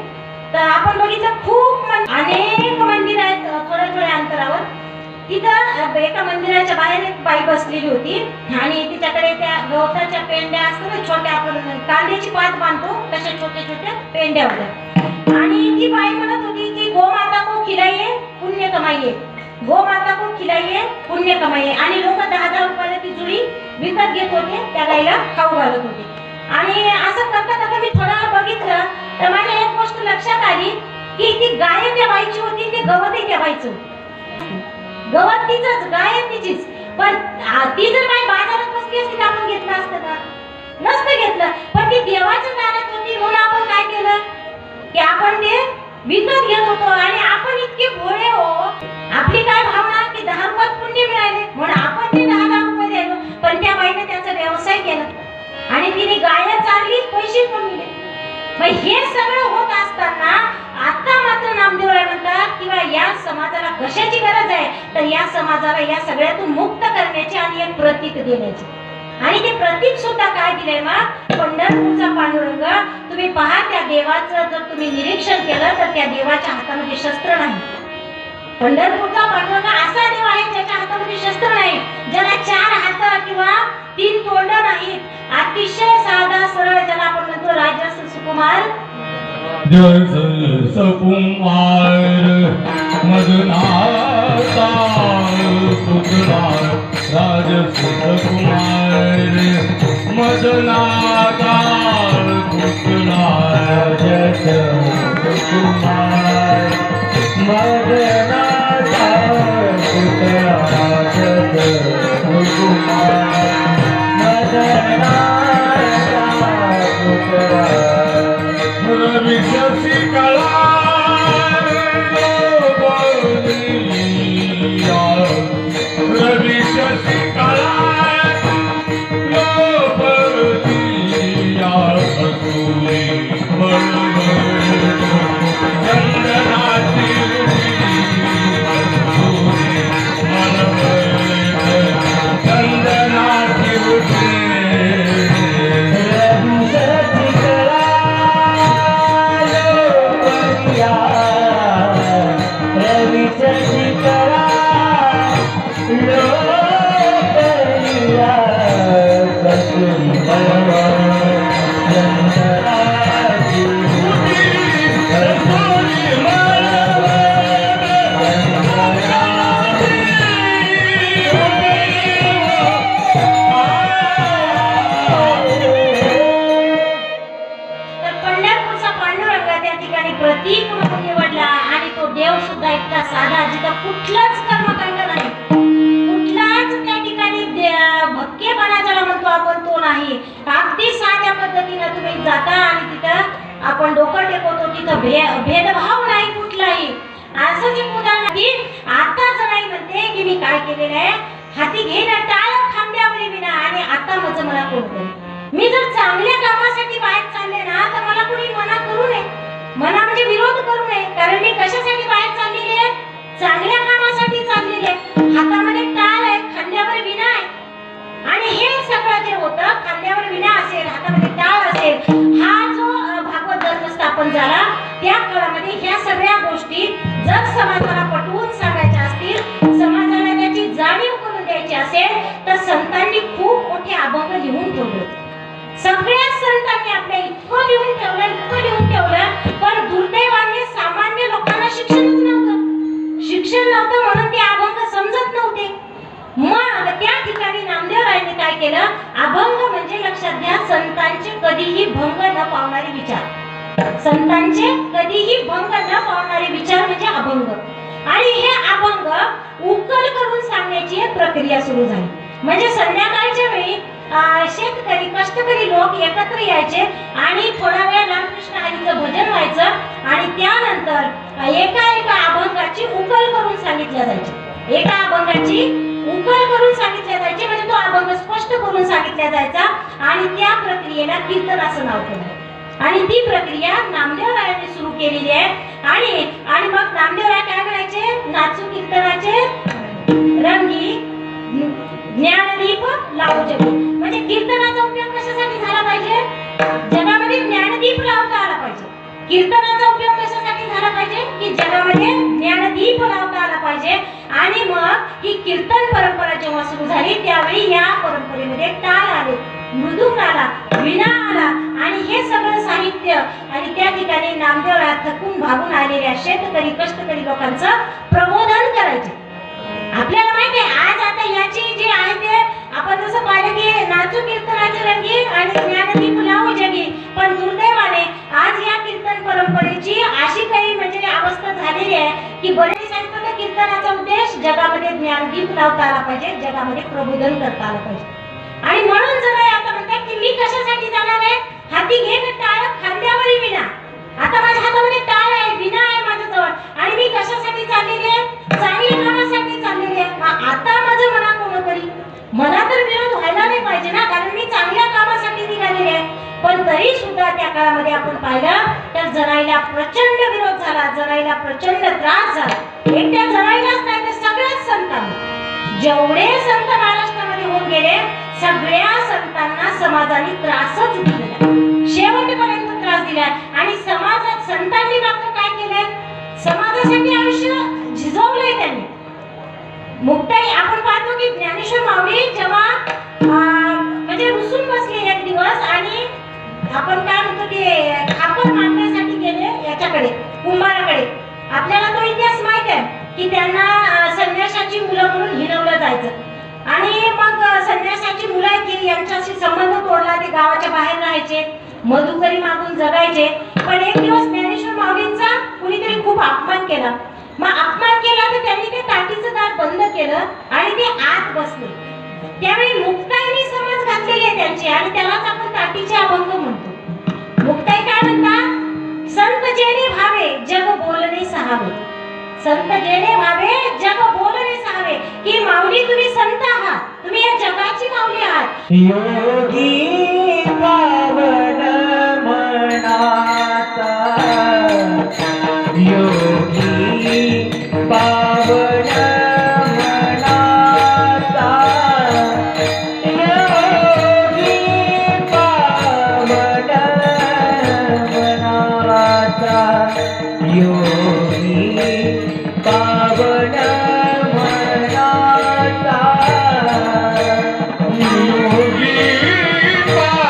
तर आपण बघितलं खूप अनेक मंदिर आहेत थोड्या थोड्या अंतरावर. तिथं एका मंदिराच्या बाहेर एक बाई बसलेली होती आणि तिच्याकडे त्या गवताच्या पेंड्या असतात ना, छोट्या आपण कांद्याची पात बांधतो तशा छोट्या छोट्या पेंड्या होत्या. आणि ती बाई म्हणत होती की गो माता को खिलाइए पुण्य कमाइए, गो माता को खिलाइए पुण्य कमाइए. आणि लोक 10-10 रुपयाला ती जुडी विकत घेत होते, त्या गाईला खाऊ घालत होते. आणि असं करता करता मी थोडा वेळ बघितलं तर मला एक गोष्ट लक्षात आली की ती गाय त्या बाईची होती, ते गवतही त्या बाईचं. गवत तिचंच, गाय तिचीच, पण ती जर बाई बाजारात बसली असती तर आपण घेतलं असतं का? नसतं घेतलं. पण ती देवाच्या दारात होती म्हणून आपण काय केलं की आपण ते विकत घेत होतो. आणि आपण इतके भोळे हो, आपली काय भावना की 10 रुपयात पुण्य मिळाले म्हणून आपण ते 10-10 रुपये द्यायलो. पण त्या बाईने त्याचा व्यवसाय केला आणि तिने गाय चालली, पैसे कमविले. मग हे सगळं होत असताना आता मात्र नामदेवराय म्हणतात किंवा या समाजाला कशाची गरज आहे, तर या समाजाला या सगळ्यातून मुक्त करण्याची आणि एक प्रतीक देण्याची. आणि ते प्रतीक सुद्धा काय दिलंय मग? पंढरपूरचा पांडुरंग. तुम्ही पहा, त्या देवाचं जर तुम्ही निरीक्षण केलं तर त्या देवाच्या हातामध्ये शस्त्र नाही. पंढरपूरचा पांडुरंग असा देव आहे ज्याच्या हातामध्ये शस्त्र नाही, ज्याला 4 हात किंवा 3 तोंड नाहीत. अतिशय साधा सरळ, ज्याला आपण म्हणतो राजस सुकुमार. जस सुकुमार मदनाचा पुतळा, राजस सुकुमार मदनाचा पुतळा, राजस सुकुमार मदनाचा पुतळा, राजस सुकुमार मदनाचा पुतळा. रविशशी कळा बोली साधा, जिथं कुठलंच कर्मकांड नाही, कुठलाच त्या ठिकाणी भक्केपणा ज्याला म्हणतो आपण तो नाही. अगदी साध्या पद्धतीनं तुम्ही जाता आणि तिथं आपण डोकं टेकवतो, तिथं भेदभाव नाही कुठलाही. असंच एक उदाहरण की आता जणाई म्हणते की मी काय केलेलं आहे, हाती घेणं टाळ खांद्यावरी विना आणि आता माझं मला कोण करेल. मी जर चांगल्या कामासाठी बाहेर चालले ना तर मला कोणी मना करू नये, मना म्हणजे विरोध करू नये. कारण मी कशासाठी बाहेर चाललेली आहे, चांगल्या कामासाठी चाललेली आहे. हातामध्ये टाळ आहे, खांद्यावर विणा आहे आणि हे सगळं जे होतं, खांद्यावर विणा असेल, हातामध्ये टाळ असेल, हा जो भागवत धर्म स्थापन झाला त्या काळामध्ये ह्या सगळ्या गोष्टी जर समाजाला पटवून सांगायच्या असतील, समाजाला त्याची जाणीव करून द्यायची असेल तर संतांनी खूप मोठे अभंग लिहून ठेवले. सगळ्या संतांनी आपल्या इतकं लिहून ठेवलं, पण दुर्दैवाने सामान्य लोकांना शिक्षणच नव्हतं. शिक्षण नव्हतं म्हणून ते अभंग समजत नव्हते. मग त्या ठिकाणी नामदेवरायांनी काय केलं, अभंग म्हणजे लक्षात घ्या, संतांचे कधीही भंग न पावणारे विचार, संतांचे कधीही भंग न पावणारे विचार म्हणजे अभंग. आणि हे अभंग उकल करून सांगण्याची एक प्रक्रिया सुरू झाली. म्हणजे संध्याकाळच्या वेळी शेतकरी कष्टकरी लोक एकत्र यायचे आणि थोडा वेळ रामकृष्ण हरीचं भजन व्हायचं आणि त्यानंतर एका अभंगाची उकल करून सांगितल्या जायची. एका अभंगाची उकल करून सांगितल्या जायची म्हणजे तो अभंग स्पष्ट करून सांगितल्या जायचा आणि त्या प्रक्रियेला कीर्तन असं नाव पडलं. आणि ती प्रक्रिया नामदेवरायांनी सुरू केलेली आहे. आणि मग नामदेवराय काय म्हणायचे, नाचू कीर्तनाचे रंगी ज्ञानदीप लावू जगी. म्हणजे कीर्तनाचा उपयोग कशासाठी झाला पाहिजे, जगामध्ये ज्ञानदीप लावता आला पाहिजे. कीर्तनाचा उपयोग कशासाठी झाला पाहिजे की जगामध्ये ज्ञानदीप लावता आला पाहिजे. आणि मग ही कीर्तन परंपरा जेव्हा सुरू झाली त्यावेळी या परंपरेमध्ये टाळ आले, मृदुंग आला, वीणा आला आणि हे सगळं साहित्य आणि त्या ठिकाणी नामदेवराय थकून भागून आलेल्या शेतकरी कष्टकरी लोकांचं प्रबोधन करायचे. आपल्याला माहिती आहे आज आता याची जे आहे ते आपण जसं पाहिलं की नाचू कीर्तनाचे रंगी आणि ज्ञानदीप लावू जगी, पण दुर्दैवाने आज या कीर्तन परंपरेची अशी काही म्हणजे अवस्था झालेली आहे की बरेच सांगतात कीर्तनाचा उद्देश जगामध्ये ज्ञानदीप लावता आला पाहिजे, जगामध्ये प्रबोधन करता आलं पाहिजे. आणि म्हणून जर आता म्हणतात की मी कशासाठी जाणार आहे, हाती घेणं टाळ खांद्यावरी विणा. आता माझ्या हातामध्ये टाळ आहे, विणा आहे माझ्याजवळ आणि मी कशासाठी चाललेली आहे, चांगल्या कामासाठी चाललेली आहे. आता माझं मना कोण करी, मला तर विरोध व्हायला नाही पाहिजे ना, कारण मी चांगल्या कामासाठी निघालेली आहे. पण तरी सुद्धा त्या काळामध्ये आपण पाहिलं तर जनाईला प्रचंड विरोध झाला, जनाईला प्रचंड त्रास झाला. एकट्या जनाईलाच नाही तर सगळ्याच संतांना, जेवढे संत महाराष्ट्रामध्ये होऊन गेले सगळ्या संतांना समाजाने त्रासच दिलेला, शेवटपर्यंत त्रास दिला. आणि समाजात संतांनी मात्र काय केलंय, समाजासाठी आयुष्य झिजवलंय त्यांनी. मुक्ताई आपण पाहतो की ज्ञानेश्वर माऊली जेव्हा म्हणजे रुसून बसले एक दिवस आणि आपण काय म्हणतो ते खापर मांडण्यासाठी गेले याच्याकडे कुंभाराकडे. आपल्याला तो इतिहास माहित आहे की त्यांना संन्यासाची मुलं म्हणून हिणवलं जायचं आणि मग संन्यासाची मुलं की यांच्याशी संबंध तोडला, ते गावाच्या बाहेर राहायचे, मधुकरी मागून जगायचे. पण एक दिवस ज्ञानेश्वर माऊलींचा कुणीतरी खूप अपमान केला. मग अपमान केला तर त्यांनी ते ताटीचं दार बंद केलं आणि ते आत बसले. त्यावेळी मुक्ताईनी समज घातलेली आहे त्यांची आणि त्यालाच आपण ताटीचे अभंग म्हणतो. मुक्ताई काय म्हणतात, संत जेणे भावे जग बोलणे सहावे, संत जेणे भावे जग बोलणे सहावे. की माऊली तुम्ही संत आहात, तुम्ही या जगाची माऊली आहात. योगी पावन मनाता, योगी पावन मनाता, योगी पावन मनाता, योगी पावन मनाता, योगी पावन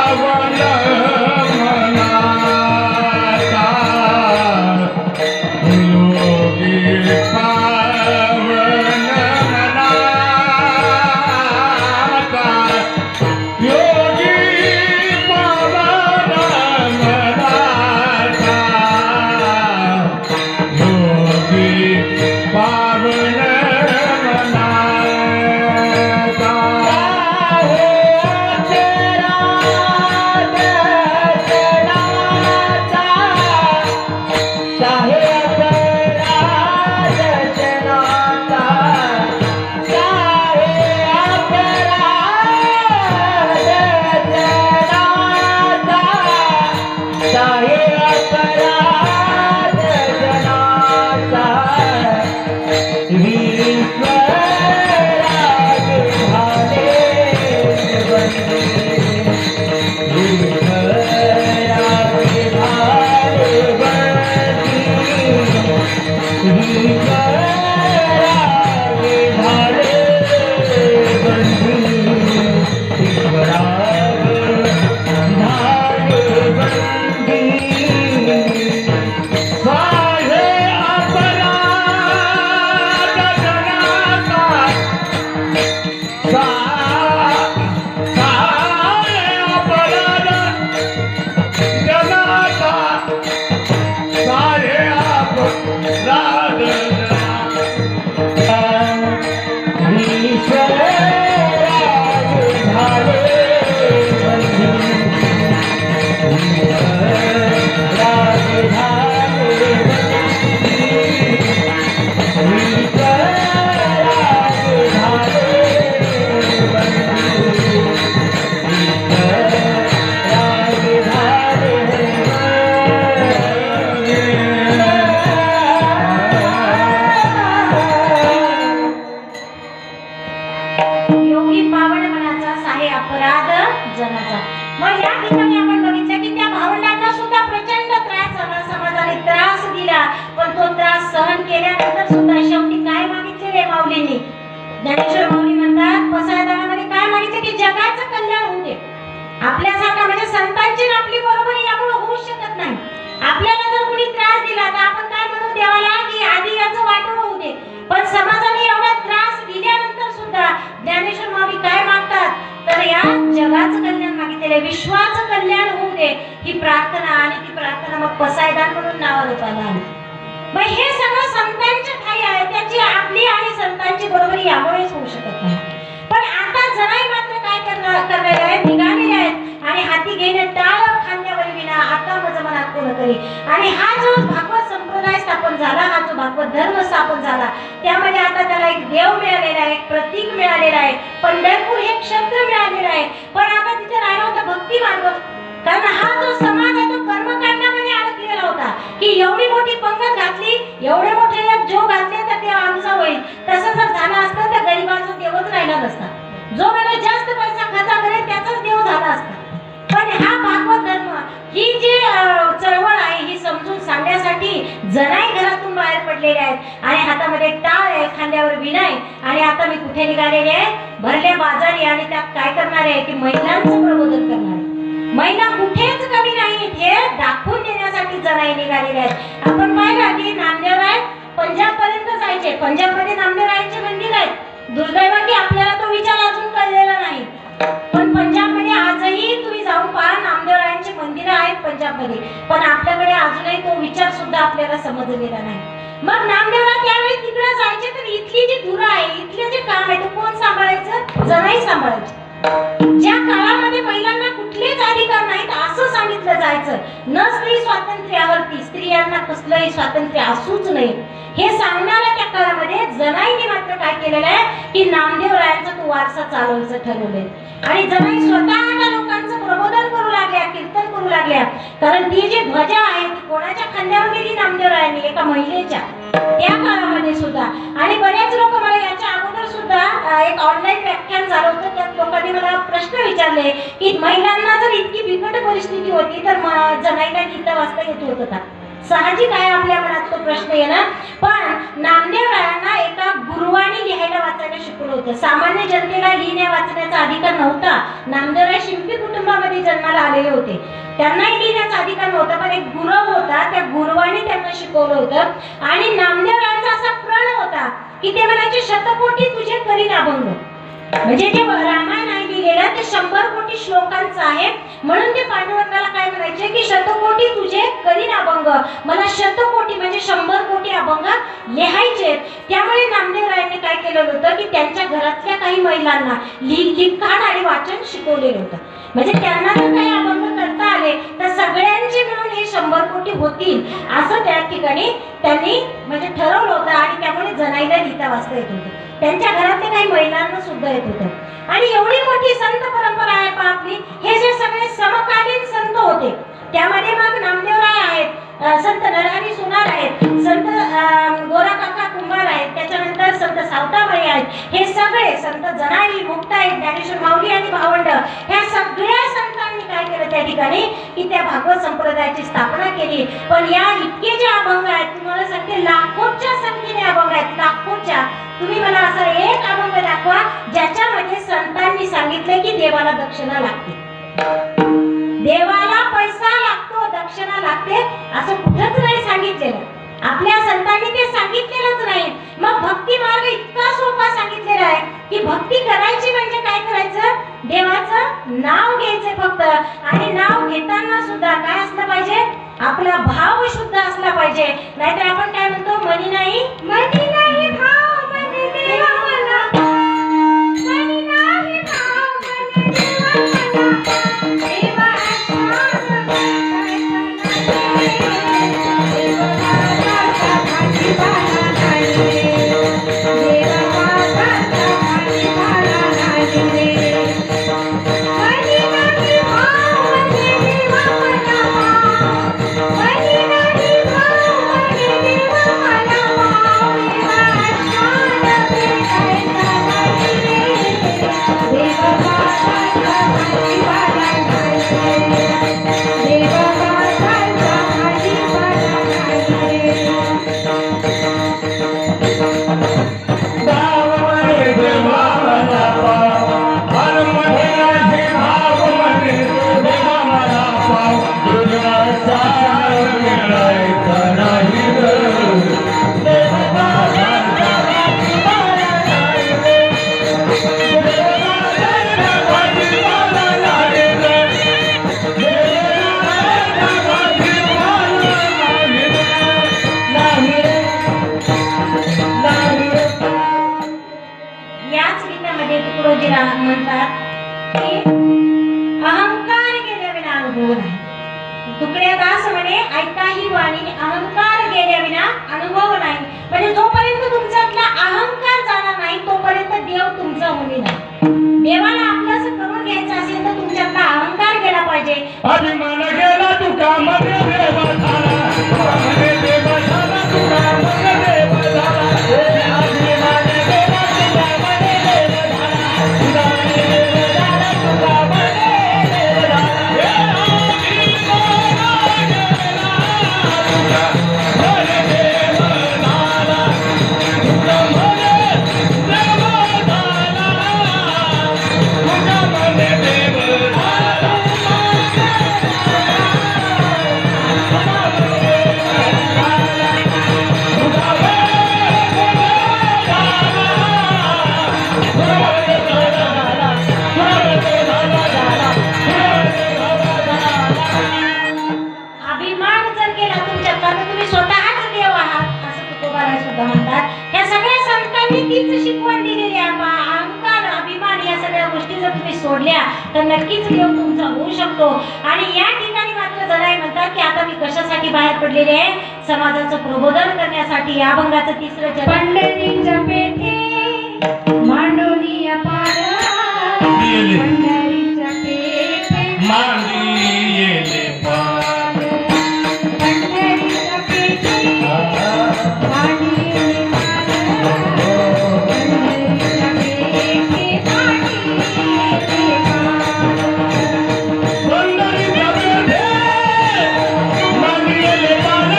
योगी पावड मनाचा साहे अपराध जनाचा. मग या ठिकाणी आपण बघितलं की त्या भावंडांना सुद्धा प्रचंड त्रास झाला, समाजाने त्रास दिला, पण तो त्रास सहन केल्यानंतर सुद्धा शेवटी काय मागितले माऊलींनी? ज्ञानेश्वर माऊली म्हणतात पसायदानामध्ये काय मागितले की जगाचं कल्याण होऊ दे. आपल्यासारखा म्हणजे संतांची आणि आपली बरोबरी यामुळे होऊ शकत नाही. आपल्याला जर कोणी त्रास दिला तर आपण काय म्हणू देवाला की आधी याचं वाटोळं होऊ दे. पण समाजाने एवढा त्रास दिल्यानंतर सुद्धा ज्ञानेश्वर माऊली काय मागतात तर या जगाचं कल्याण मागितले, विश्वाचं कल्याण होऊ दे ही प्रार्थना. आणि ती प्रार्थना मग पसायदान म्हणून नावारूपाला आली. मग हे सगळं संतांच्या ठाई आहे, त्याची आपली आणि संतांची बरोबरी यामुळेच होऊ शकत नाही. पण आता जराही मात्र काय करणारे आहेत, निघालेले आहेत आणि हाती घेणे टाळ खांद्यावर विना आता माझं मनात कोण करी. आणि हा जो भागवत संप्रदाय स्थापन झाला, हा जो भागवत धर्म स्थापन झाला, त्यामध्ये आता त्याला एक देव मिळालेला आहे, एक प्रतीक मिळालेलं आहे, पंढरपूर हे क्षेत्र मिळालेलं आहे. पण आता तिथे राहिला होता भक्ती मार्ग. कारण हा जो समाज आहे तो कर्मकांडामध्ये अडकलेला होता की एवढी मोठी पंगत घातली, एवढे मोठे जो घातले तर ते आमचा होईल. तसं जर झालं असतं तर गरीबाचा देवच राहिला नसता. जो मला जास्त पैसा खर्च करेल त्याचाच देव झाला असता. पण हा भागवत धर्म ही जी चळवळ आहे ही समजून सांगण्यासाठी जनाई घरातून बाहेर पडलेले आहेत आणि हातामध्ये टाळ आहे, खांद्यावर विणा आहे. आणि आता मी कुठे निघालेले आहे? भरल्या बाजारी. आणि त्यात काय करणार आहे की महिलांचं प्रबोधन करणार आहे. महिला कुठेच कमी नाहीत हे दाखवून देण्यासाठी जनाई निघालेले आहेत. आपण पाहिलं की नामदेवराय पंजाब पर्यंत जायचे, पंजाबमध्ये नामदेवरायांचे मंदिर आहेत. दुर्दैवाने आपल्याला तो विचार अजून कळलेला नाही. पण पंजाबमध्ये आजही तुम्ही जाऊन पहा, नामदेवरायांचे मंदिर आहेत पंजाबमध्ये. पण आपल्याकडे अजूनही तो विचार सुद्धा आपल्याला समजलेला नाही. मग नामदेवराय त्यावेळी तिकडे जायचे तर इथली जी धुरा आहे, इथले जे काम आहे ते कोण सांभाळायचं? जनाई सांभाळायची. ज्या काळामध्ये महिलांना कुठलेच अधिकार नाहीत असं सांगितलं जायचं, न स्त्री स्वातंत्र्यावरती स्त्रियांना कसलंही स्वातंत्र्य असूच नाही हे सांगणाऱ्या त्या काळामध्ये जनाईने मात्र काय केलेलं आहे की नामदेवरायांचा तो वारसा चालवायचं ठरवलंय. आणि जनाई स्वतः लोकांचं प्रबोधन करू लागल्या, कीर्तन करू लागल्या. कारण ती जी ध्वजा आहे ती कोणाच्या खांद्यावर गेली? नामदेवरायांनी, एका महिलेच्या. त्या काळामध्ये सुद्धा. आणि बरेच लोक मला याच्या अगोदर सुद्धा एक ऑनलाईन व्याख्यान झालं होतं, त्यात लोकांनी मला प्रश्न विचारले की महिलांना जर इतकी बिकट परिस्थिती होती तर जनाईला लिहिता वाचता येत होतं का? साहजिक आहे आपल्या मनात तो प्रश्न येणार. पण नामदेवरायांना एका गुरुवानी लिहायला वाचायला शिकवलं होतं. सामान्य जनतेला लिहिण्या वाचण्याचा अधिकार नव्हता. नामदेवराय शिंपी कुटुंबामध्ये जन्माला आलेले होते, त्यांनाही लिहिण्याचा अधिकार नव्हता. पण एक गुरव होता, त्या गुरुवानी त्यांना शिकवलं होतं. आणि नामदेवरायांचा असा प्रण होता की ते म्हणायचे शतकोटी तुझे करीन अभंग. म्हणजे जे रामायण आहे लिहिलेलं ते 100 कोटी श्लोकांचं आहे. म्हणून ते पांडुरंगाला काय म्हणायचे की शतकोटी तुझे करीन अभंग. मला शतकोटी म्हणजे 100 कोटी अभंग लिहायचे. त्यामुळे नामदेवरायांनी काय केलेलं होतं की त्यांच्या घरातल्या काही महिलांना लिखाण आणि वाचन शिकवलेलं होतं. म्हणजे त्यांना जर काही अभंग करता आले तर सगळ्यांचे मिळून हे 100 कोटी होतील असं त्या ठिकाणी त्यांनी म्हणजे ठरवलं होतं. आणि त्यामुळे जनाईला लिहिता वाचता येत होतं, त्यांच्या घरातल्या काही महिलांना सुद्धा येत होतं. आणि एवढी मोठी संत परंपरा आहे आपली. हे जे सगळे समकालीन संत होते त्यामध्ये मग नामदेवराय आहेत, संत नरहरी सोनार आहेत, संत गोरा काका कुंभार आहेत, त्याच्यानंतर संत सावतामाई आहेत. हे सगळे संत जनाई, मुक्ताई, ज्ञानेश्वर माऊली आणि भावंड ह्या सगळ्या संतांनी काय केलं त्या ठिकाणी की त्या भागवत संप्रदायाची स्थापना केली. पण या इतके जे अभंग आहेत तुम्हाला सांगते लाखोच्या संख्येने अभंग आहेत, लाखोच्या. तुम्ही मला असा एक अभंग दाखवा ज्याच्यामध्ये संतांनी सांगितले की देवाला दक्षिणा लागते, देवाला पैसा लागतो, दक्षिणा लागते, असं कुठंच नाही सांगितलेलं. आपल्या संतांनी ते सांगितलेलंच नाही. मग भक्ती मार्ग इतका सोपा सांगितलेला आहे की भक्ती करायची म्हणजे काय करायचं? देवाचं नाव घ्यायचं फक्त. आणि नाव घेताना सुद्धा काय असलं पाहिजे? आपला भाव शुद्ध असला पाहिजे. नाहीतर आपण काय म्हणतो? मनी नाही, मनी नाही भाव मनी देवा मला, मनी नाही भाव मनी देवा मला, देवा शांत तुकडोजीला म्हणतात की अहंकार गेल्याविना अनुभव नाही. तुकडेदास म्हणे ऐका ही वाणी अहंकार गेल्याविना अनुभव नाही. म्हणजे जोपर्यंत तुमच्यातला अहंकार जाणार नाही तोपर्यंत देव तुमचा होणे नाही. देवाला आपलंच करून घ्यायचं असेल तर तुमच्यातला अहंकार गेला पाहिजे. अभिमान गेला तुकामध्ये देव झाला, तुकामध्ये देव झाला, तुकामध्ये देव झाला. अभिमान गेला तुकामध्ये देव झाला, तुकामध्ये देव झाला, तुकामध्ये देव झाला. अभिमान जर केला तुमच्यातला तर तुम्ही स्वतःच देव आहात असं तुकोबाराय सुद्धा म्हणतात. ह्या सगळ्या संतांनी तीच शिकवण दिलेली आहे. अहंकार अभिमान या सगळ्या गोष्टी जर तुम्ही सोडल्या तर नक्कीच देव तुमचा होऊ शकतो. आणि या ठिकाणी मात्र जराई म्हणतात की आता मी कशासाठी बाहेर पडलेले आहे, समाजाचं प्रबोधन करण्यासाठी. या अभंगाचं तिसरं चरण. पंढरीच्या पेठे मांडोली अपार, पंढरीच्या पेठे मांडियेले पार, पंढरीच्या पेठे मांडोली अपार, पंढरीच्या पेठे मांडोली अपार. पंढरीच्या पेठे मांडियेले पार, पंढरीच्या पेठे मांडियेले पार,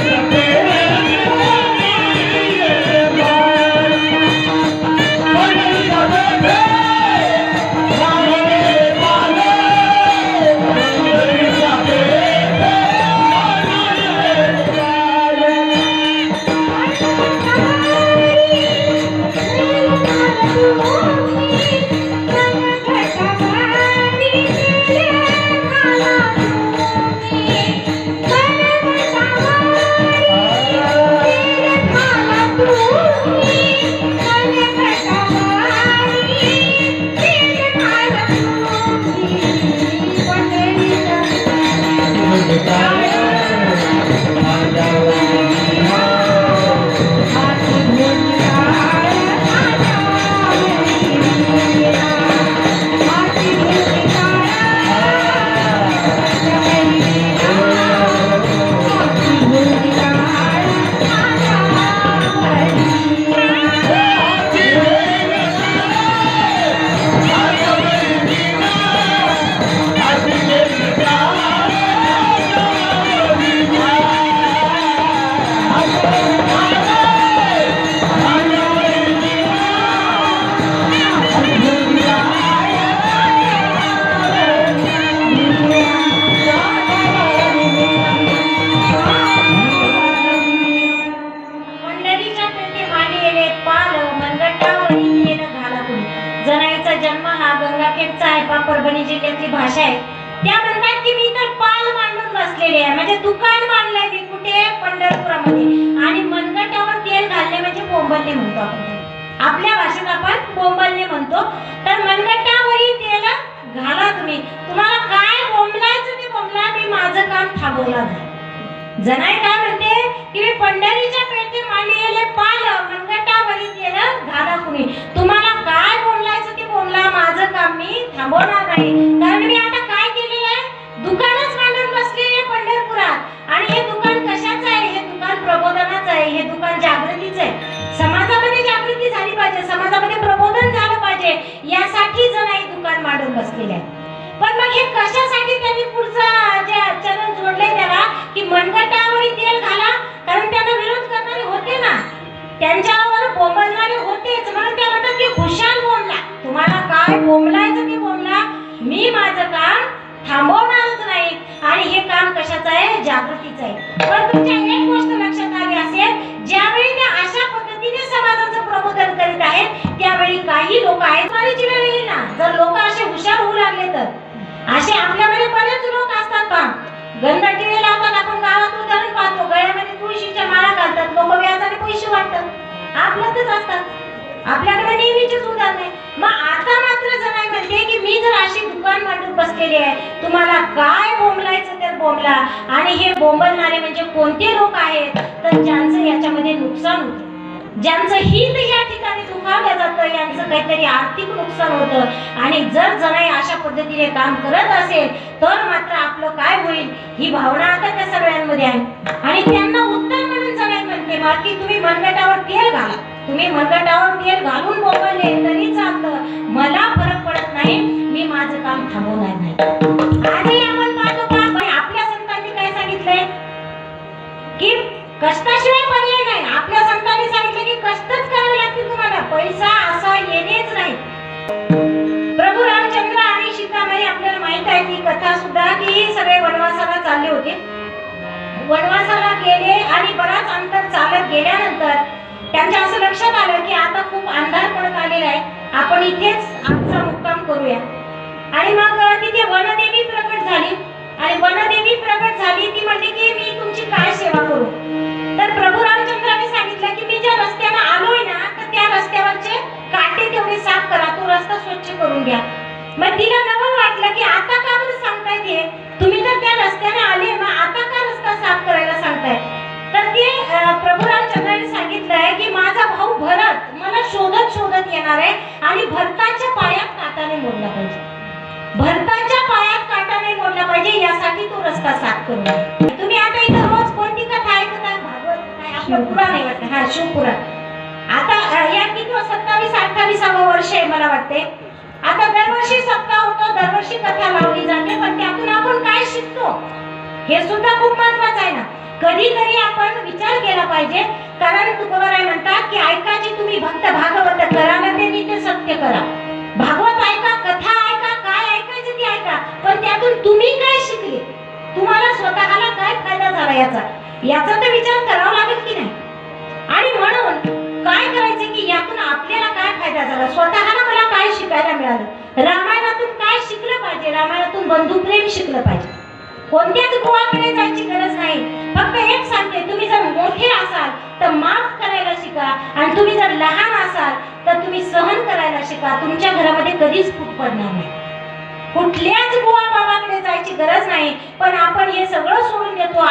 पंढरीच्या पेठे मांडियेले पार, पंढरीच्या पेठे पंढरीच्या पेठे मांडियेले पाल, मनगटावरी येणं घाला कुणी. जनाईचा जन्म हा गंगाखेडचा आहे, परभणी जिल्ह्यातली भाषा आहे. त्या म्हणतात की मी तर पाल मांडून बसलेले आहे. म्हणजे दुकान मांडलंय मी कुठे, पंढरपुरामध्ये. आणि मनगटावर तेल घालणे म्हणजे बोंबलणे म्हणतो आपण त्याला. आपल्या भाषेत आपण बोंबलणे म्हणतो. तर मनगटावरी तेल घाला तुम्ही. तुम्हाला काय बोंबलायचं ते बोंबला, मी माझं काम थांबवणार नाही. जनाई काय म्हणते की मी पंढरीच्या पेठे मांडियेले पाल, मनगटावरी तेल घाला कुणी. तुम्हाला काय बोंबलायचं ते बोंबला, माझं काम मी थांबवणार नाही. कारण मी आता काय केलेलं आहे, दुकानच मांडून बसलेले आहे पंढरपुरात. आणि हे दुकान कशाचं आहे, हे दुकान प्रबोधनाचं आहे, हे दुकान जागृतीचं आहे. समाजामध्ये जागृती झाली पाहिजे, समाजामध्ये प्रबोधन झालं पाहिजे, यासाठी जनाई दुकान मांडून बसलेले आहे. पण मग हे कशासाठी त्यांनी पुढचा जे चरण जोडले त्याला की मनगटावरी तेल घाला. कारण त्यांना विरोध करणारे होते ना, त्यांच्यावर बोंबलणारे होतेच. म्हणून त्या म्हणतात की खुशाल बोंबला, तुम्हाला काय बोंबलायचं ते बोंबला, मी माझं काम थांबवणारच नाही. आणि हे काम कशाचं आहे, जागृतीचं आहे. पण तुमच्या एक गोष्ट लक्षात आली असेल, ज्यावेळी ते अशा पद्धतीने समाजाचं प्रबोधन करीत आहेत त्यावेळी काही लोक आहेत, वारीची वेळ येईल ना, जर लोक असे हुशार होऊ लागले तर. असे आपल्यामध्ये बरेच लोक असतात पहा, गंध टिळे लावतात. आपण गावात उदाहरण पाहतो, गळ्यामध्ये तुळशीच्या माळा घालतात लोक, व्याजाने पैसे वाटतात, आपल्यातच असतात. आपल्याकडे पूर्वीचेच उदाहरण आहे. मग आता मात्र जनाई म्हणते की मी जर अशी दुकान मांडून बसलेली आहे, तुम्हाला काय बोंबलायचं तर बोंबला. आणि हे बोंबलणारे म्हणजे कोणते लोक आहेत, तर ज्यांचं याच्यामध्ये नुकसान होतं, ज्यांचं हित या ठिकाणी दुखावलं जातं, यांचं काहीतरी आर्थिक नुकसान होतं. आणि जर जनाई अशा पद्धतीने काम करत असेल तर मात्र आपलं काय होईल, ही भावना आता त्या सगळ्यांमध्ये आहे. आणि त्यांना उत्तर म्हणून जनाई म्हणते बाकी तुम्ही मनगटावर तेल घाला, तुम्ही मनगटावर तेल घालून बोंबलले तरी चालतं, मला फरक पडत नाही, मी माझं काम थांबवणार नाही. आजही आपण पाहतो का आपल्या संतांनी काय सांगितलंय की कष्टाशिवाय पर्याय नाही. आपल्या संतांनी सांगितलं की कष्टच करावे लागतील तुम्हाला, पैसा असा येणेच नाही. प्रभू रामचंद्र आणि सीतामाई आपल्याला माहित आहे ती कथा सुद्धा की सगळे वनवासाला चालले होते. वनवासाला गेले आणि बराच अंतर चालत गेल्यानंतर त्यांच्या असं लक्षात आलं की आता खूप अंधार पडत आलेला आहे, आपण इथेच आजचा मुक्काम करूया. आणि मग तिथे वनदेवी प्रकट झाली. आणि वनदेवी प्रकट झाली, ती म्हणली की मी तुमची काय सेवा करू. तर प्रभू रामचंद्रांनी सांगितलं की मी ज्या रस्त्याने आलोय ना, तर त्या रस्त्यावरचे काटे तेवढे साफ करा, तो रस्ता स्वच्छ करून घ्या. मग तिला नवल वाटलं की आता का बरं सांगताय ते, तुम्ही तर त्या रस्त्याने आले, मग आता का रस्ता साफ करायला सांगताय. तर ते प्रभू रामचंद्रांनी सांगितलंय की माझा भाऊ भरत मला शोधत शोधत येणार आहे आणि भरताच्या पायात काटाने मोडला पाहिजे, भरताच्या पायात काटाने मोडला पाहिजे, यासाठी तो रस्ता साफ करून घ्या. तुम्ही आता इथं रोज कोणती कथा ऐकत आहे, भागवत काय आपलं पुराण आहे वाटतं, हा शिवपुराण. आता या किती 27-28 वर्ष आहे मला वाटते. आता दरवर्षी सप्ताह होतो, दरवर्षी कथा लावली जाते, पण त्यातून आपण काय शिकतो हे सुद्धा खूप महत्वाचं आहे ना. कधीतरी आपण विचार केला पाहिजे, कारण तुकोबाराय म्हणतात की ऐकायची तुम्ही भक्त भागवत करा ना ते नीट सत्य करा. भागवत ऐका, कथा ऐका, काय ऐकायचं ते ऐका, पण त्यातून तुम्ही काय शिकले, तुम्हाला स्वतःला काय फायदा झाला याचा तर विचार करावा लागेल की नाही. आणि म्हणून काय करायचं की यातून आपल्याला काय फायदा झाला, स्वतःला मला काय शिकायला मिळालं, रामायणातून काय शिकलं पाहिजे, रामायणातून बंधुप्रेम शिकलं पाहिजे. कोणत्याच गोवाकडे जायची गरज नाही. फक्त एक सांगते, तुम्ही जर मोठे असाल तर माफ करायला शिका, आणि तुम्ही जर लहान असाल तर तुम्ही सहन करायला शिका. तुमच्या घरामध्ये कधीच फूट पडणार नाही. कुठल्याच बुवा बाबाकडे जायची गरज नाही. पण आपण हे सगळं सोडून देतो.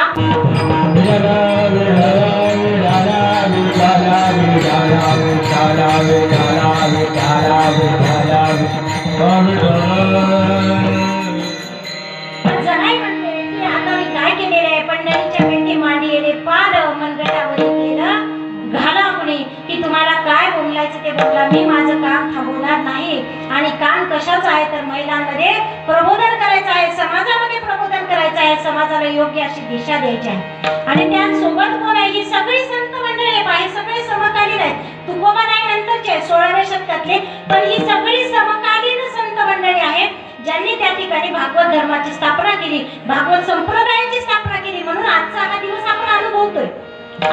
जनाई म्हणते की आता मी काय केलेलं आहे, पंढरीच्या पेटी मांडी येणे पार मनगटावर केलं घाला म्हणे की तुम्हाला काय बोलायचं ते बोला, मी माझं काम थांबवणार नाही. आणि काम कशाचं आहे तर महिलांमध्ये प्रबोधन करायचं आहे, समाजामध्ये प्रबोधन करायचं आहे, समाजाला योग्य अशी दिशा द्यायची आहे. आणि त्यासोबत कोण आहे, ही सगळी संत मंडळी आहे, सगळे समकालीन आहेत. तुकोबाराय नंतरचे 16व्या शतकातले, पण ही सगळी समकालीन संत मंडळी आहेत ज्यांनी त्या ठिकाणी भागवत धर्माची स्थापना केली, भागवत संप्रदायाची स्थापना केली. म्हणून आजचा हा दिवस आपण अनुभवतोय.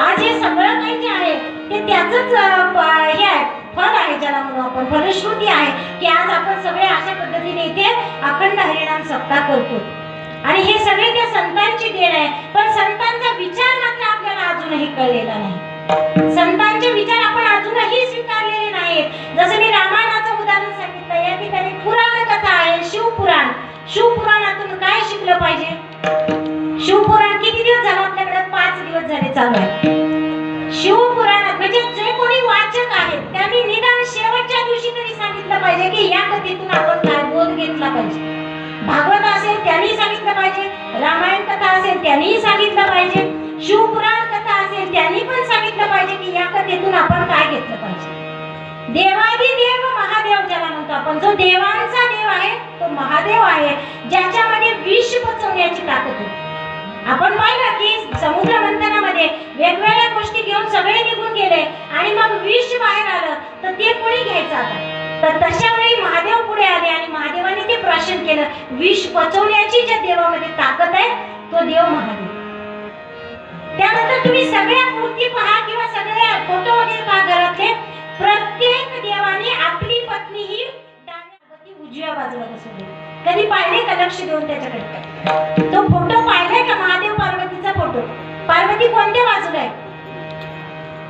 आज हे सगळं काही जे आहे ते त्याचंच हे आहे, फळ आहे, ज्याला म्हणू आपण फलश्रुती आहे की आज आपण सगळे अशा पद्धतीने इथे अखंड हरिनाम सप्ताह करतो. आणि हे सगळे त्या संतांची देण आहे. पण संतांचा विचार मात्र आपल्याला अजूनही कळलेला नाही. संतांचे विचार आपण अजूनही स्वीकारलेले नाहीत. जसं मी रामायणाचं उदाहरण सांगितलं, या ठिकाणी पुराण कथा आहे, शिवपुराण. शिवपुराणातून काय शिकलं पाहिजे. शिवपुराण किती दिवस झालं आपल्याकडे, 5 दिवस झाले चालू आहे. शिवपुराणात म्हणजे जे कोणी वाचक आहेत त्यांनी निदान शेवटच्या दिवशी तरी सांगितलं पाहिजे की या कथेतून आपण काय बोध घेतला पाहिजे. भागवत असेल त्यांनी सांगितलं पाहिजे, रामायण कथा असेल त्यांनी सांगितलं पाहिजे, शिवपुराण कथा असेल त्यांनी पण सांगितलं पाहिजे की या कथेतून आपण काय घेतलं पाहिजे. देवादिदेव महादेव ज्याला म्हणतो आपण, जो देवांचा देव आहे तो महादेव आहे, ज्याच्यामध्ये विष पचवण्याची ताकद आहे. आपण पाहिलं की समुद्र मंथनामध्ये वेगवेगळ्या गोष्टी घेऊन सगळे निघून गेले आणि मग विष बाहेर आलं, तर ते कोणी घ्यायचं आता. तर तशा वेळी महादेव पुढे आले आणि महादेवाने ते प्राशन केलं. विष पचवण्याची ज्या देवामध्ये ताकद आहे तो देव महादेव. त्यानंतर तुम्ही सगळ्या मूर्ती पहा किंवा सगळ्या फोटो वगैरे पहा घरातले, प्रत्येक देवाने आपली पत्नी ही डाव्या उजव्या बाजूला बसवली. कधी पाहिले का लक्ष देऊन त्याच्याकडे? तो फोटो पाहिलाय का महादेव पार्वतीचा फोटो? पार्वती कोणत्या बाजूला आहे,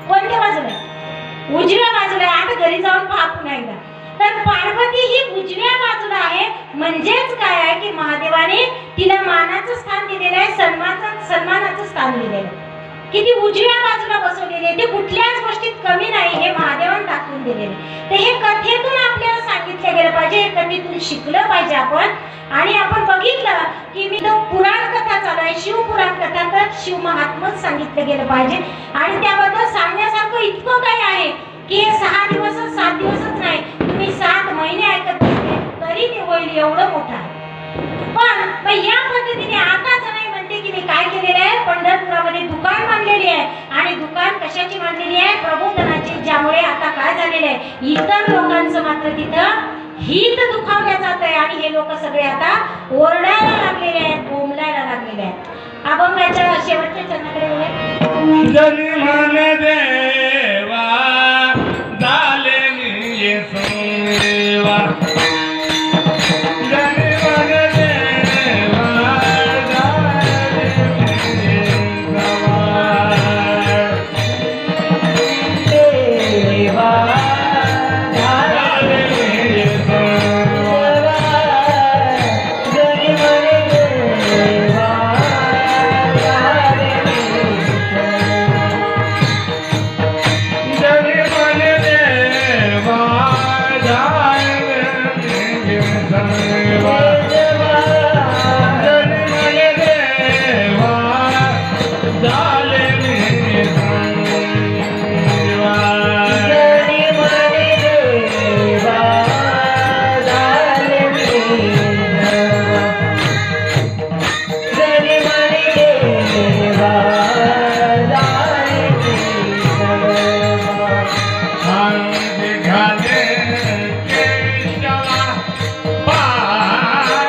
कोणत्या बाजूला आहे? उजव्या बाजूला आहे. आता घरी जाऊन पहा पुन्हा एकदा. तर पार्वती ही उजव्या बाजूला आहे. म्हणजेच काय आहे की महादेवाने तिला मानाचं स्थान दिलेलं आहे, सन्मानाचं स्थान दिलेलं आहे. की ती उजव्या बाजूला बसवलेली आहे, ती कुठल्याच गोष्टीत कमी नाही हे महादेवाने दाखवून दिलेले. तर हे कथेतून आपल्याला सांगितलं गेलं पाहिजे, हे कथेतून शिकलं पाहिजे आपण. आणि आपण बघितलं की मी तो पुराण कथा चालू आहे, शिवपुराण कथा, तर शिव महात्मच सांगितलं गेलं पाहिजे. आणि त्याबद्दल सांगण्यासारखं इतकं काही आहे की हे 6 दिवसच 7 दिवसच नाही, तुम्ही 7 महिने ऐकत असते तरी ते होईल एवढं मोठं आहे. पण या पद्धतीने आता जणाई म्हणते की मी काय केलेलं आहे, पंढरपुरामध्ये दुकान बांधलेली आहे. आणि दुकान कशाची बांधलेली आहे, प्रबोधनाची. ज्यामुळे आता काय झालेलं आहे, इतर लोकांचं मात्र तिथं हित दुखावल्या जात आहे. आणि हे लोक सगळे आता ओरडायला लागलेले आहेत, बोंबलायला लागलेले आहेत. अभंगाच्या शेवटच्या चरणाकडे वळूया. जरी म्हणे देवा झाले मी येसुदेवा, जरी म्हणे देवा झाले मी येसुदेवा, देवा झाले मी येसुदेवा, जरी म्हणे देवा झाले मी जरी म्हणे देवा झाले मी येसुदेवा, जरी म्हणे देवा झाले मी येसुदेवा, जरी म्हणे देवा झाले मी येसुदेवा, जरी म्हणे देवा झाले मी येसुदेवा, आंधी घाले केशवा पाय,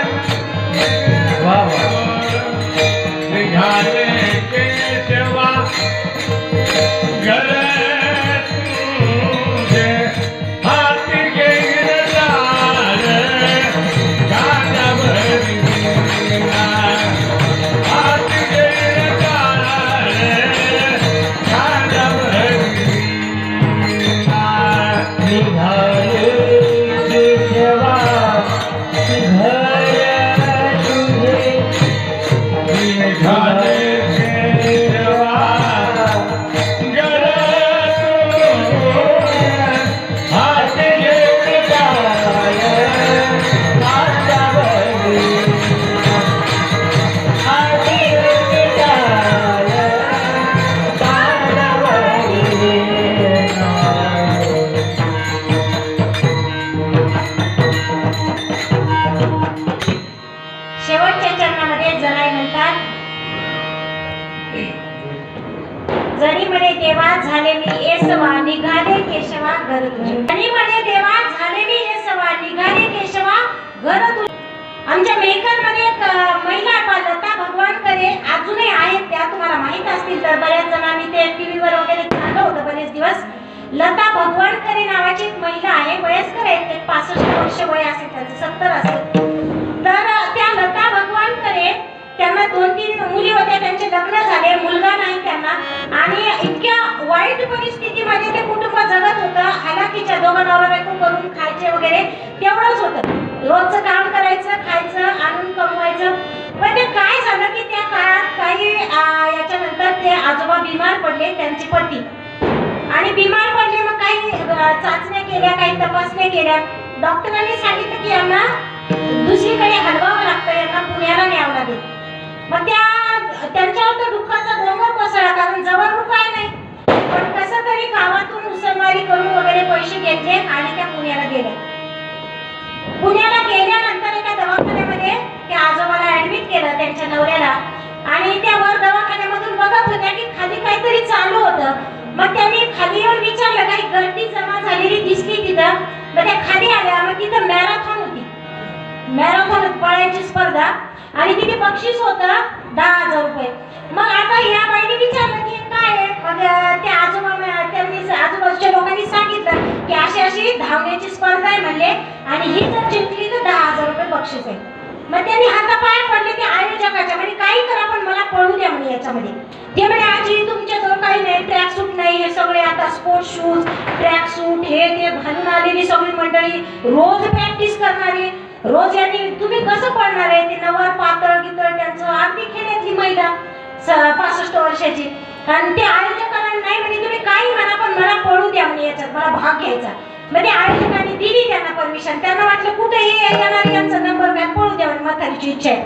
घाले केशवा घर तुझे हाती घेईन दार, गाण्या भरी हाती घेईन दार, गाण्या भरी निघाले केशवा घर तुझे, निघाले केशवा घर तुझे, हाती घेईन दार, गाण्या भरी हाती घेईन दार, गाण्या भरी शेवटच्या चरणामध्ये जनाई म्हणतात, जरी म्हणे देवा झाले मी येसवा, निघाले केशवा घर तुझे. जरी म्हणे देवा झाले मी येसवा, निघाले केशवा घर तुझे. आमच्या मेहकरमध्ये एक महिला लता भगवानकरे अजूनही आहेत, त्या तुम्हाला माहित असतील तर बऱ्याच जणांनी ते टीव्हीवर वगैरे चाललं होतं बरेच दिवस. लता भगवानकरे नावाची एक महिला आहे, वयस्कर आहे, ते 65 वर्ष वय असेल त्यांचं, 70 असेल. तर त्या लता भगवानकरे, त्यांना 2-3 मुली होत्या, त्यांचे लग्न झाले, मुलगा नाही त्यांना. आणि इतक्या वाईट परिस्थितीमध्ये ते कुटुंब जगत होतं. हालाकीच्या दोघं नवरा बायको करून खायचे वगैरे तेवढंच होतं. रोजचं काम करायचं, खायचं, आणून कमवायचं. पण ते काय झालं की त्या काळात काही याच्यानंतर ते आजोबा बिमार पडले, त्यांचे पती. आणि बिमार पडले, मग काही चाचण्या केल्या, काही तपासण्या केल्या. डॉक्टरांनी सांगितलं की यांना दुसरीकडे हलवावं लागतं, यांना पुण्याला न्यावं लागेल. मग त्यांच्यावर तर दुःखाचा डोंगर कोसळला, कारण जवळ उपाय नाही. पण कसं तरी गावातून उसळमारी करून वगैरे पैसे घेतले आणि त्या पुण्याला गेल्या. पुण्याला गेल्यानंतर एका दवाखान्यामध्ये त्या आजोबाला ऍडमिट केलं, त्यांच्या नवऱ्याला. आणि त्या वर दवाखान्यामधून बघत होत्या की खाली काहीतरी चालू होतं. मग त्यांनी खाली येऊन विचारलं, काही गर्दी जमा झालेली दिसली तिथं. मग त्या खाली आल्या, मग तिथं मॅरेथॉन होती, मॅरेथॉन पळायची स्पर्धा. आणि तिथे बक्षीस होतं 10,000 रुपये. मग आता या बाईने विचारलं की काय आहे. मग त्या आजूबाजूच्या लोकांनी सांगितलं की अशी धावण्याची स्पर्धा आहे म्हणले, आणि ही जर जिंकली तर 10,000 रुपये बक्षीस आहे. मग त्यांनी हातापाय पडले ते आयोजकाच्या, म्हणजे काही करा पण मला पळू द्या म्हणे याच्यामध्ये. ते म्हणे आजी तुमच्याजवळ काही नाही, ट्रॅक सूट नाही, हे सगळे आता स्पोर्ट्स शूज ट्रॅक सूट हे ते घालून आलेली सगळी मंडळी, रोज प्रॅक्टिस करणारी, रोज यांनी तुम्ही कसं पळणार आहे. ते नवर पातळ गितळ त्यांचं, अगदी खेड्यातली महिला 65 वर्षाची, आणि ते आयोजकांना नाही म्हणे तुम्ही काही म्हणा पण मला पळू द्या म्हणे याच्यात, मला भाग घ्यायचा. म्हणजे आयोजकांनी दिली त्यांना परमिशन. त्यांना वाटलं कुठेही येणार यांचा नंबर काय, पळू द्या म्हणे, म्हातारीची इच्छा आहे.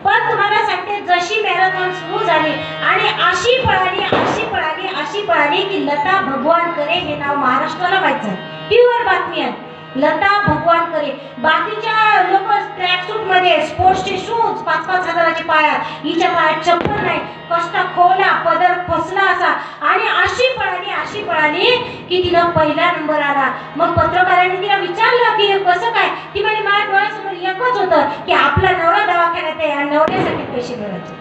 पण तुम्हाला सांगते जशी मॅरेथॉन सुरू झाली आणि अशी पळाली की लता भगवानकरे हे नाव महाराष्ट्राला माहित झालं. प्युअर बातमी आहे. लता भगवानकरे, बाकीच्या लोक ट्रॅक सूट मध्ये स्पोर्ट्सचे शूज 5-5 हजाराचे पाया, हिच्या पायात चप्पल नाही, कष्टा खोला पदर फसला असा, आणि अशी पळाली की तिला पहिला नंबर आला. मग पत्रकारांनी तिला विचारलं की कसं काय. ती म्हणे माझ्या डोळ्यासमोर एकच होतं की आपला नवरा दवाखान्यात आहे आणि नवऱ्यासाठी पैसे मिळायचे.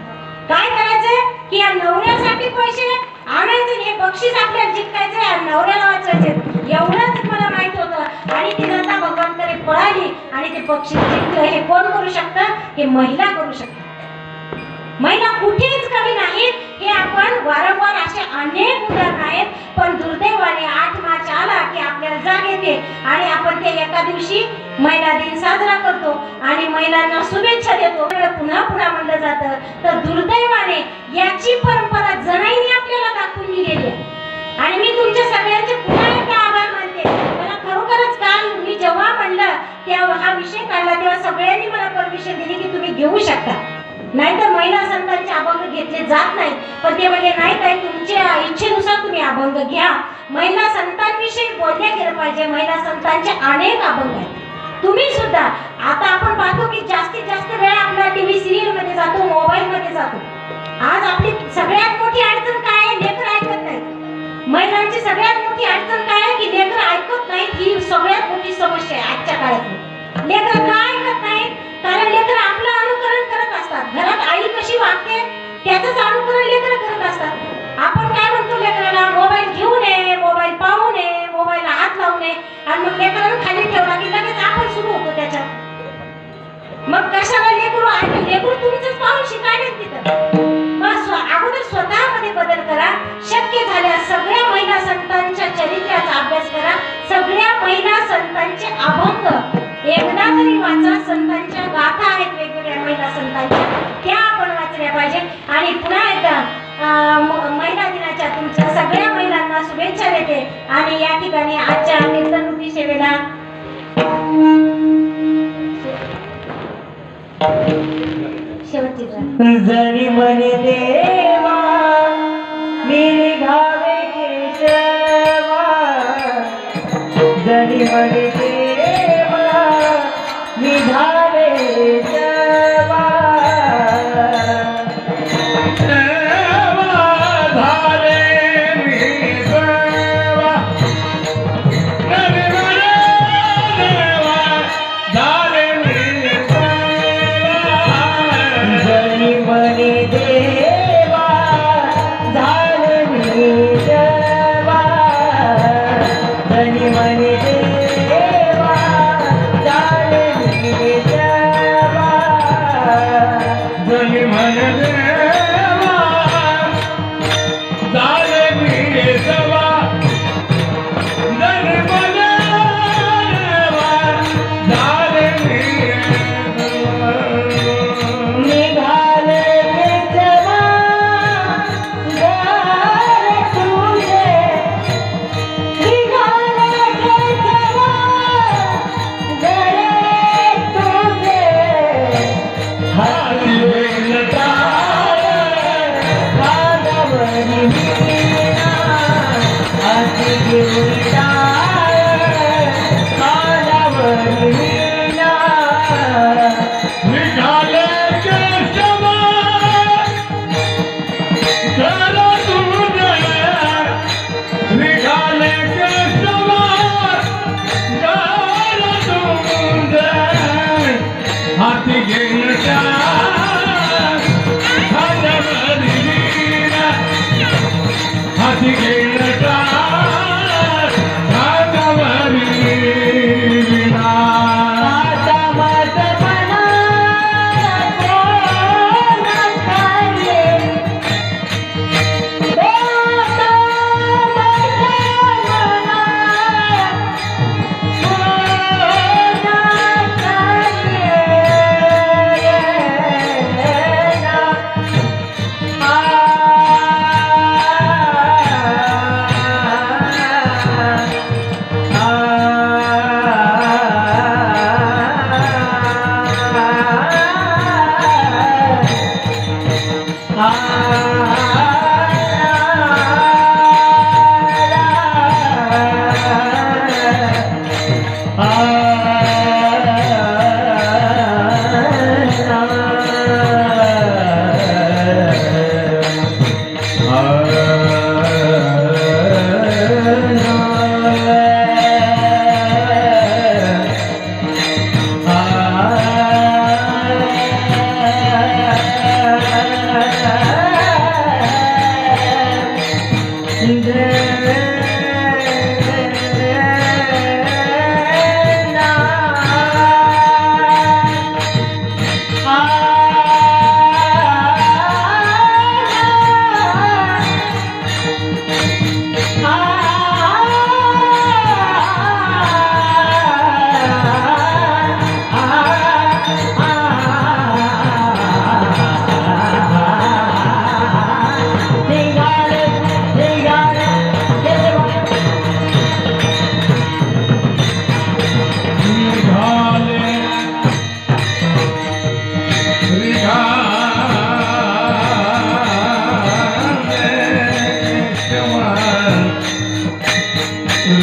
काय करायचं की या नवऱ्यासाठी पैसे आणायचे, हे बक्षीस आपल्याला जिंकायचे आणि नवऱ्याला वाचायचे, एवढंच मला माहित होतं. आणि ती लता भगवानकरे पळाली आणि ते बक्षीस जिंकलं. हे कोण करू शकतं? हे महिला करू शकतात. महिला कुठेच कमी नाहीत. हे आपण वारंवार असे अनेक उदाहरण आहेत. पण दुर्दैवाने 8 मार्च आला की आपल्याला जाग येते आणि आपण ते एका दिवशी महिला दिन साजरा करतो आणि महिलांना शुभेच्छा देतो. पुन्हा म्हणलं जातं. तर दुर्दैवाने याची परंपरा जनाईने आपल्याला दाखवून दिलेली आहे. आणि मी तुमच्या सगळ्यांचे पुन्हा एकदा आभार मानते. मला खरोखरच काल मी जेव्हा म्हणलं तेव्हा हा विषय काढला तेव्हा सगळ्यांनी मला परमिशन दिली की तुम्ही घेऊ शकता, नाहीतर महिला संतांचे अभंग घेतले जात नाहीत. पण ते म्हणजे नाही काय, तुमच्या इच्छेनुसार तुम्ही अभंग घ्या. महिला संतांविषयी बोलल्या गेलं पाहिजे. महिला संतांचे अनेक अभंग आहेत. तुम्ही सुद्धा आता आपण पाहतो की जास्तीत जास्त वेळ आपला टीव्ही सिरियल मध्ये जातो, मोबाईल मध्ये जातो. आज आपली सगळ्यात मोठी अडचण काय आहे? लेकरं ऐकत नाहीत. महिलांची सगळ्यात मोठी अडचण काय आहे की लेकरं ऐकत नाहीत. ही सगळ्यात मोठी समस्या आहे आजच्या काळात. लेकरं का ऐकत नाहीत? कारण लेकरं आपलं अनुकरण करत असतात. घरात आई कशी वागते त्याचंच अनुकरण लेकरं करत असतात. आपण काय म्हणतो लेकराला, मोबाईल घेऊ नये, मोबाईल पाहू नये, मोबाईलला हात लावू नये, आणि मग लेकराला खाली ठेवला की लगेच आपण सुरू होतो त्याच्यात. मग कशाला लेकरू तुमचंच पाहून शिकायला तिथं. मग अगोदर स्वतःमध्ये बदल करा. शक्य झाल्यास सगळ्या महिला संतांच्या चरित्राचा अभ्यास करा. सगळ्या महिला संतांचे अभंग एकदा तरी वाचा. संतांच्या गाथा आहेत वेगवेगळ्या महिला संतांच्या, त्या आपण वाचल्या पाहिजे. आणि पुन्हा एकदा महिला दिनाच्या तुमच्या सगळ्या महिलांना शुभेच्छा देते. आणि या ठिकाणी आजच्या कीर्तनरूपी सेवेला शेवटची जरी म्हणे देवा मेरे घावे केशवा, जरी म्हणे देवा मी झाले देवा, झाले मी देवा, जरी म्हणे देवा झाले मी जरी म्हणे देवा झाले मी देवा, जरी म्हणे देवा झाले मी देवा, जरी म्हणे देवा झाले मी देवा, जरी म्हणे देवा झाले मी देवा. निघाले विठवा घर तुझे, निघाले विठवा घर तुझे, हाती वेल टाळ कानावरी वीणा, हाती वेल टाळ कानावरी वीणा. निघाले केशवा घर तुझे, निघाले केशवा घर तुझे, हाती घेऊन कानावरी वीणा, हाती घेऊन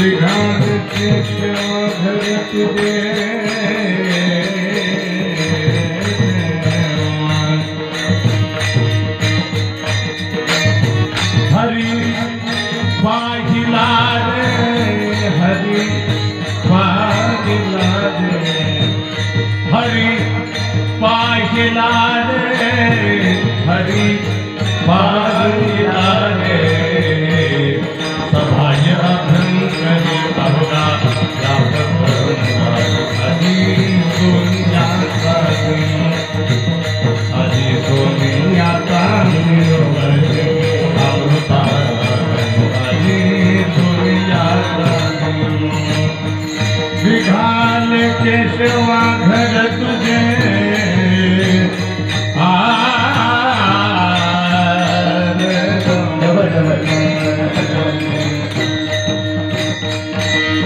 विधान केशव घर तुझे हरी पाहिला रे हरी पाहिला रे हरी पाहिला रे हरी पाहिला रे सभाय अभंकरी बहुरा हरी सोनियाचा हरी सोनियाचा अमृता हरी सोनियाचा विघाल केशवा घर तुझे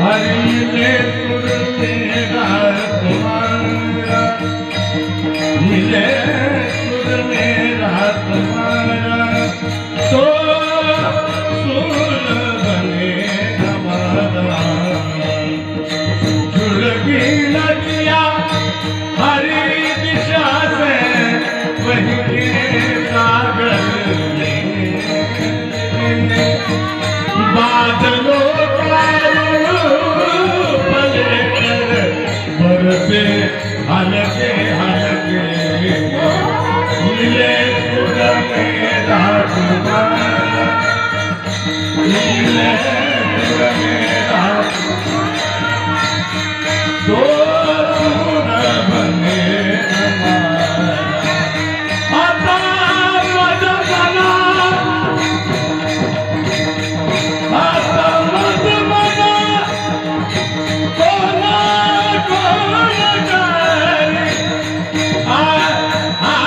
हरिले सुर मेरा तुम्हारा मिले सुर मेरा तुम्हारा तो सुर बने हमारा झुलगी नदिया हरी दिशा से वही सागर बादलों का रूप लेकर बरसे हल्के हल्के मिले सुर मेरा तुम्हारा मिले सुर मेरा दो सुर बने हमारा आता मद बना आता मद बना कोना कोना करे आ आ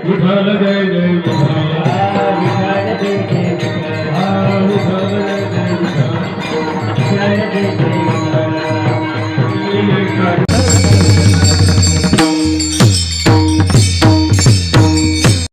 विठ्ठल जय जय विठ्ठल